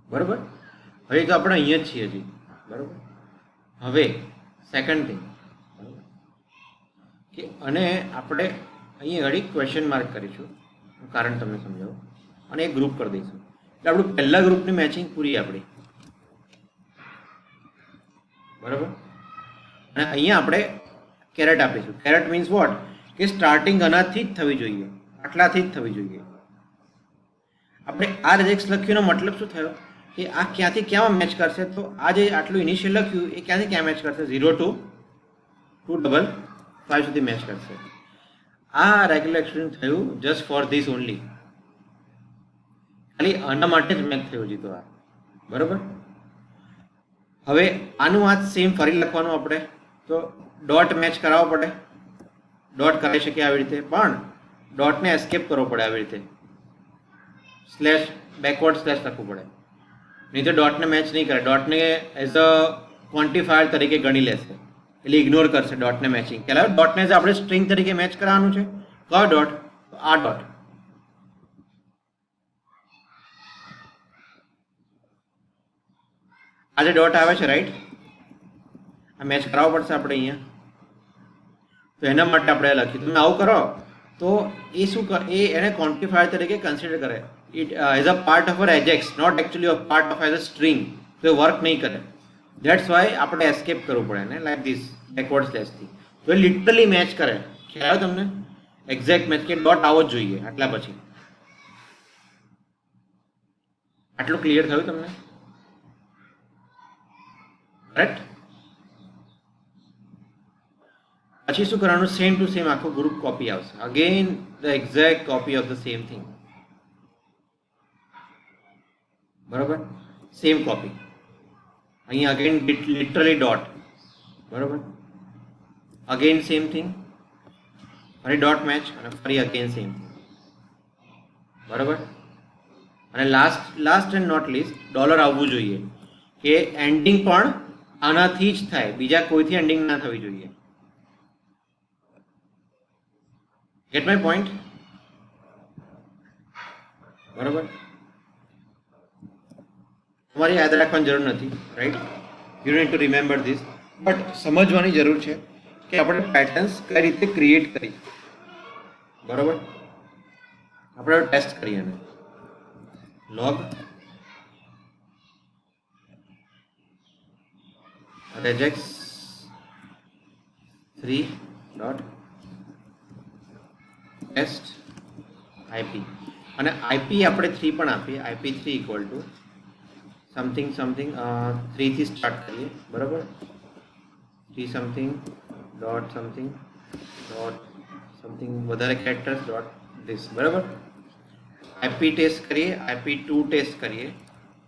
બરાબર. હવે તો આપણે અહીંયા જ છીએ હજી, બરાબર. હવે સેકન્ડ થિંગ કે અને આપણે અહીંયા ઘડી ક્વેશ્ચન માર્ક કરીશું, કારણ તમને સમજાવું, અને એક ગ્રુપ કરી દઈશું. એટલે આપણું પહેલા ગ્રુપની મેચિંગ પૂરી આપણી, બરાબર. અને અહીંયા આપણે કેરેટ આપીશું. Caret means what? કે સ્ટાર્ટિંગ આનાથી જ થવી જોઈએ, આટલાથી જ થવી જોઈએ. આપણે આ રેજેક્સ લખ્યુંનો મતલબ શું થયો? કે આ ક્યાંથી ક્યાં મેચ કરશે? તો આ જે આટલું ઇનિશિયલ લખ્યું એ ક્યાંથી ક્યાં મેચ કરશે? 0 to 255 સુધી મેચ કરશે. આ રેગ્યુલર એક્સપ્રેશન થયું જસ્ટ ફોર ધીસ ઓનલી, ખાલી આના માટે જ મેચ થયું હજી તો આ, બરાબર. હવે આનું આ સેમ ફરી લખવાનું આપણે, તો ડોટ મેચ કરાવવો પડે. ડોટ કરાવી શકીએ આવી રીતે, પણ ડોટને એસ્કેપ કરવો પડે આવી રીતે, સ્લેશ બેકવર્ડ સ્લેશ લખવું પડે. નહીં તો ડોટને મેચ નહીં કરે. ડોટને એઝ અ ક્વોન્ટિફાયર તરીકે ગણી લેશે, એટલે ઇગ્નોર કરશે ડોટને મેચિંગ. પહેલાં ડોટને જ આપણે સ્ટ્રિંગ તરીકે મેચ કરવાનું છે. કયો ડોટ? આ ડોટ. આ જે ડોટ આવે છે, રાઈટ, આ મેચ કરાવવો પડશે આપણે અહીંયા. તો એના માટે આપણે લખ્યું. તમે આવું કરો તો એ શું કરે? એ એને ક્વોન્ટિફાયર તરીકે કન્સિડર કરે. It as a part of a regex, not actually a part of as a string. તો એ વર્ક નહીં કરે. દેટ્સ વાય આપણે એસ્કેપ કરવું પડે ને, લાઈક ધીસ બેકવર્ડ સ્લેશથી. તો એ લિટરલી મેચ કરે. ખ્યાલ આવે તમને? એક્ઝેક્ટ મેચ, કે ડોટ આવો જ જોઈએ આટલા પછી. આટલું ક્લિયર થયું તમને? કરેક્ટ? પછી શું કરવાનું, સેમ ટુ સેમ આખો ગ્રુપ કોપી આવશે, again the exact copy of the same thing, બરોબર, સેમ કોપી. અહીંયા અગેન લિટરલી ડોટ, બરોબર, અગેન સેમ થિંગ, ફરી ડોટ મેચ અને ફરી અગેન સેમ થિંગ, બરોબર. અને last and not least dollar આવવું જોઈએ કે એન્ડિંગ પણ આનાથી જ થાય, બીજા કોઈથી એન્ડિંગ ના થવી જોઈએ. Gate my point? બરોબર. તમારે યાદ રાખવાની જરૂર નથી, right? You need to remember this, but સમજવાની જરૂર છે કે આપણે પેટર્ન્સ કઈ રીતે ક્રિએટ કરી, બરોબર. આપણે ટેસ્ટ કરીએ એને. log regex 3 dot test ip અને ip આપણે 3 પણ આપીએ, ip3 equal to something something 3 થી સ્ટાર્ટ કરીએ, બરાબર. 3 સમથિંગ ડોટ સમથિંગ વધારે કેરેક્ટર્સ ડોટ ધીસ, બરાબર. IP ટેસ્ટ કરીએ, IP2 ટેસ્ટ કરીએ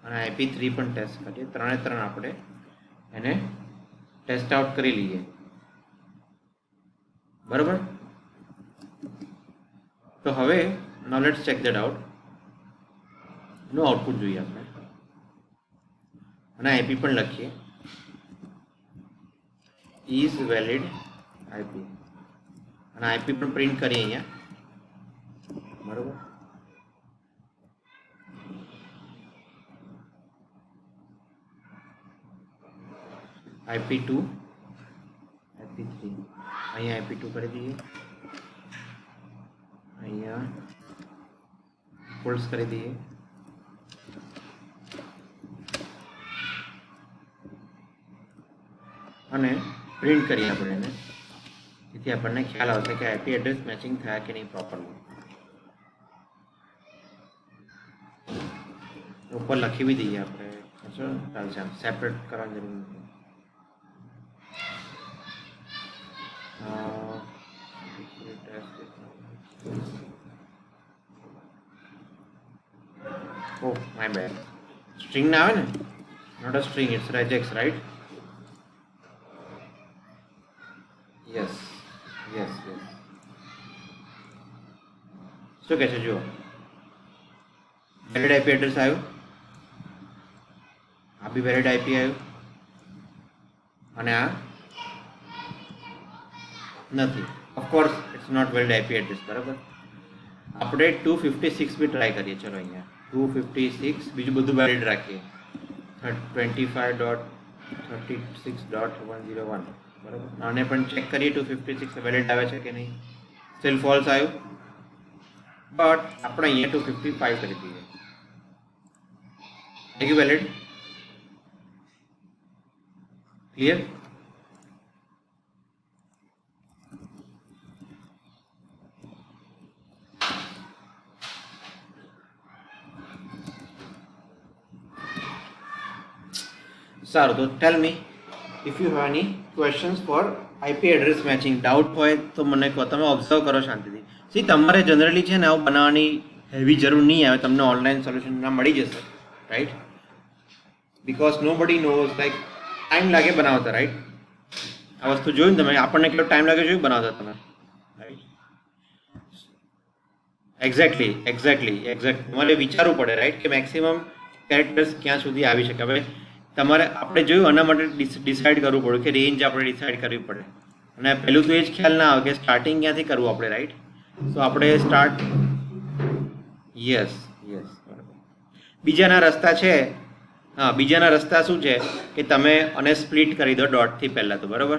અને IP3 પણ ટેસ્ટ કરીએ, ત્રણે આપણે એને ટેસ્ટ આઉટ કરી લઈએ, બરાબર. તો હવે now let's check that out. No output જોઈએ આપણે અને IP પણ લખીએ, ઇઝ વેલિડ IP અને IP પણ પ્રિન્ટ કરીએ અહીંયા, બરાબર. IP2 IP3 અહીંયા IP2 કરી દઈએ, અહીંયા ફોલ્સ કરી દઈએ અને પ્રિન્ટ કરીએ આપણે એને, જેથી આપણને ખ્યાલ આવશે કે IP એડ્રેસ મેચિંગ થયા કે નહીં પ્રોપરલી. ઉપર લખી બી દઈએ આપણે, ચાલશે, આમ સેપરેટ કરવાની જરૂર નથી. Oh, my bad. String ના આવે ને, not a string, it's regex, right? Yes. શું કહે છે જુઓ, વેલિડ IP એડ્રેસ આવ્યું, આ બી વેલિડ IP આવ્યું અને આ નથી. Of course it's not valid IP address, બરાબર. આપણે 256 બી ટ્રાય કરીએ, ચલો અહીંયા 256 બીજું બધું વેલિડ રાખીએ, 25.36.101, બરાબર. આને પણ ચેક કરીએ 256 વેલિડ આવે છે કે નહીં, સ્ટીલ ફોલ્સ આવ્યું, બટ આપણે અહીંયા 255 કરી દઈએ, થઈ ગયું વેલિડ, ક્લિયર. સારું, તો tell me if you have any questions for IP address matching. Doubt હોય તો મને કહો, તમે ઓબ્ઝર્વ કરો શાંતિથી. સી, તમારે જનરલી છે ને આવું બનાવવાની હેવી જરૂર નહીં આવે, તમને ઓનલાઈન સોલ્યુશન ના મળી જશે, રાઈટ? બિકોઝ નો બડી નોઝ, લાઈક ટાઈમ લાગે બનાવતા, રાઈટ? આ વસ્તુ જોયું ને તમે, આપણને કેટલો ટાઈમ લાગે જોયું બનાવતા તમે, રાઈટ? એક્ઝેક્ટલી તમારે વિચારવું પડે, રાઈટ, કે મેક્સિમમ કેરેક્ટર્સ ક્યાં સુધી આવી શકે. હવે તમારે આપણે જોયું આના માટે ડિસાઇડ કરવું પડે કે રેન્જ આપણે ડિસાઇડ કરવી પડે, અને પહેલું તો એ જ ખ્યાલ ના આવે કે સ્ટાર્ટિંગ ક્યાંથી કરવું આપણે, રાઈટ? સો આપણે સ્ટાર્ટ, યસ, બરાબર. બીજાના રસ્તા છે, હા, બીજાના રસ્તા શું છે કે તમે અને સ્પ્લિટ કરી દો ડોટથી પહેલાં તો, બરાબર.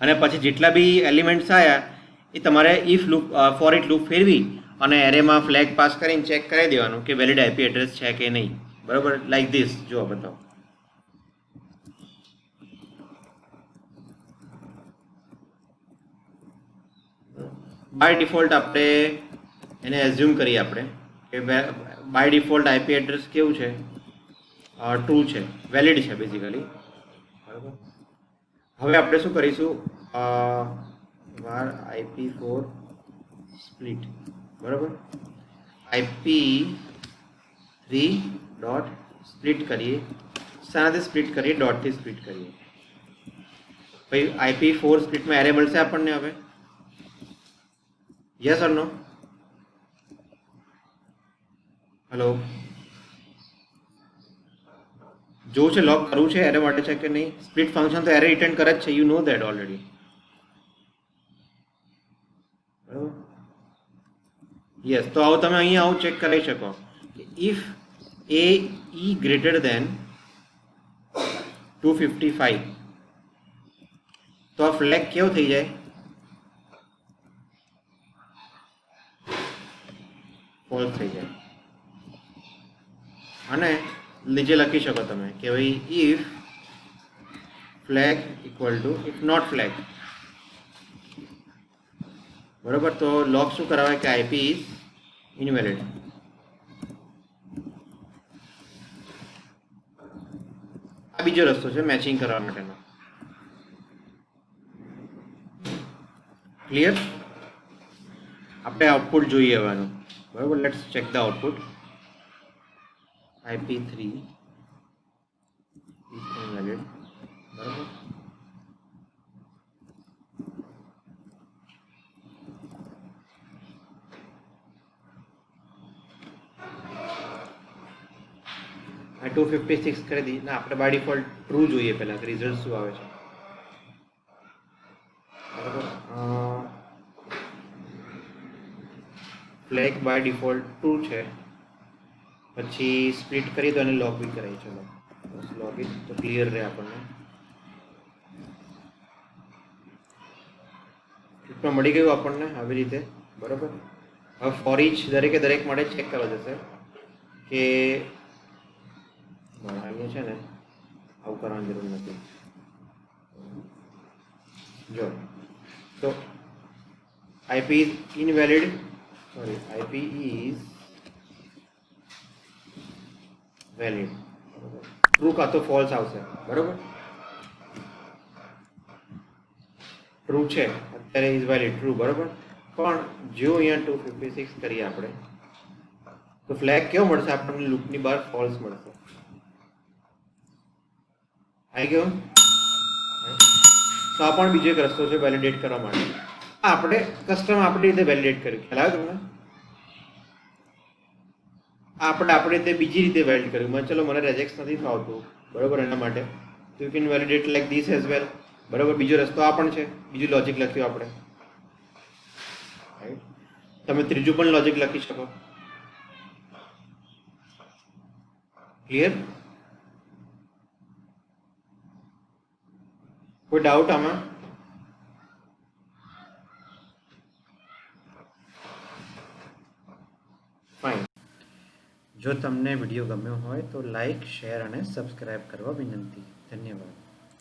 અને પછી જેટલા બી એલિમેન્ટ્સ આવ્યા એ તમારે if loop, four it loop ફેરવી અને એરેમાં ફ્લેગ પાસ કરીને ચેક કરી દેવાનું કે વેલિડ IP એડ્રેસ છે કે નહીં, બરાબર. લાઈક ધીસ, જો બતાવો. બાય ડિફોલ્ટ આપણે એને એઝ્યુમ કરીએ આપણે કે બાય ડિફોલ્ટ IP એડ્રેસ કેવું છે, ટ્રુ છે, વેલિડ છે બેઝિકલી, બરાબર. હવે આપણે શું કરીશું, વાર IP4 સ્પ્લિટ, બરાબર, IP3 ડોટ સ્પ્લિટ કરીએ, શાનાથી સ્પ્લિટ કરીએ, ડોટથી સ્પ્લિટ કરીએ. ભાઈ IP4 સ્પ્લિટમાં એરે મળશે આપણને હવે, યસ ઓર નો? હેલો, જોવું છે લોક કરવું છે એરે માટે છે કે નહીં? સ્પ્લિટ ફંક્શન તો એરે રિટર્ન કરે જ છે, યુ નો ધેટ ઓલરેડી, બરાબર. યસ, તો આવું તમે અહીંયા આવું ચેક કરી શકો કે if A E greater than 255 તો આ ફ્લેગ કેવું થઈ જાય? ફોલ્સ થઈ જાય. અને નીચે લખી શકો તમે કે ભાઈ if flag equal to if not flag, બરોબર. તો લોક શું કરાવે કે આઈપી ઇઝ ઇનવેલિડ. આ બીજો રસ્તો છે મેચિંગ કરવા માટેનો. ક્લિયર? આપણે આઉટપુટ જોઈએ હવેનું, બરોબર. Let's check the output. IP3 is invalid, બરાબર. આ 256 કરી દી ના, આપણે બાય ડિફોલ્ટ ટ્રુ જોઈએ પહેલા, રિઝલ્ટ શું આવે છે, બરાબર. ફ્લેગ બાય ડિફોલ્ટ ટ્રુ છે, પછી સ્પ્લિટ કરી તો એને લોક બી કરાય. ચલો બસ લોક ઇટ તો ક્લિયર રહે આપણને. સ્પ્લિટમાં મળી ગયું આપણને આવી રીતે, બરાબર. હવે ફોર ઇચ દરેકે દરેક માટે ચેક કરવા જશે કે અહીંયા છે ને આવું કરવાની જરૂર નથી. જો તો IP is invalid, sorry, IP is valid, true કાં તો ફોલ્સ આવશે, બરોબર. ટ્રુ છે અત્યારે, ઇઝ વેલિડ, ટ્રુ, બરોબર. પણ જો અહીંયા 256 કરીએ આપણે તો ફ્લેગ કેવો મળશે આપણને? લૂપની બહાર ફોલ્સ મળશે. આવી ગયો? તો આ પણ બીજો એક રસ્તો છે વેલિડેટ કરવા માટે. આપણે કસ્ટમ આપણી રીતે વેલિડેટ કર્યું, ખ્યાલ આવે તમને? આપણે આપણી રીતે બીજી રીતે વેલિડ કર્યું. ચલો મને રેજેક્ટ નથી ફાવતું, બરોબર, એના માટે તો you can validate like this as વેલ, બરોબર. બીજો રસ્તો આ પણ છે, બીજું લોજિક લખ્યું આપણે, રાઈટ. તમે ત્રીજું પણ લોજિક લખી શકો. ક્લિયર? કોઈ ડાઉટ આમાં? ફાઇન. જો તમને વિડીયો ગમ્યો હોય તો લાઈક, શેર અને સબસ્ક્રાઇબ કરવા વિનંતી. ધન્યવાદ.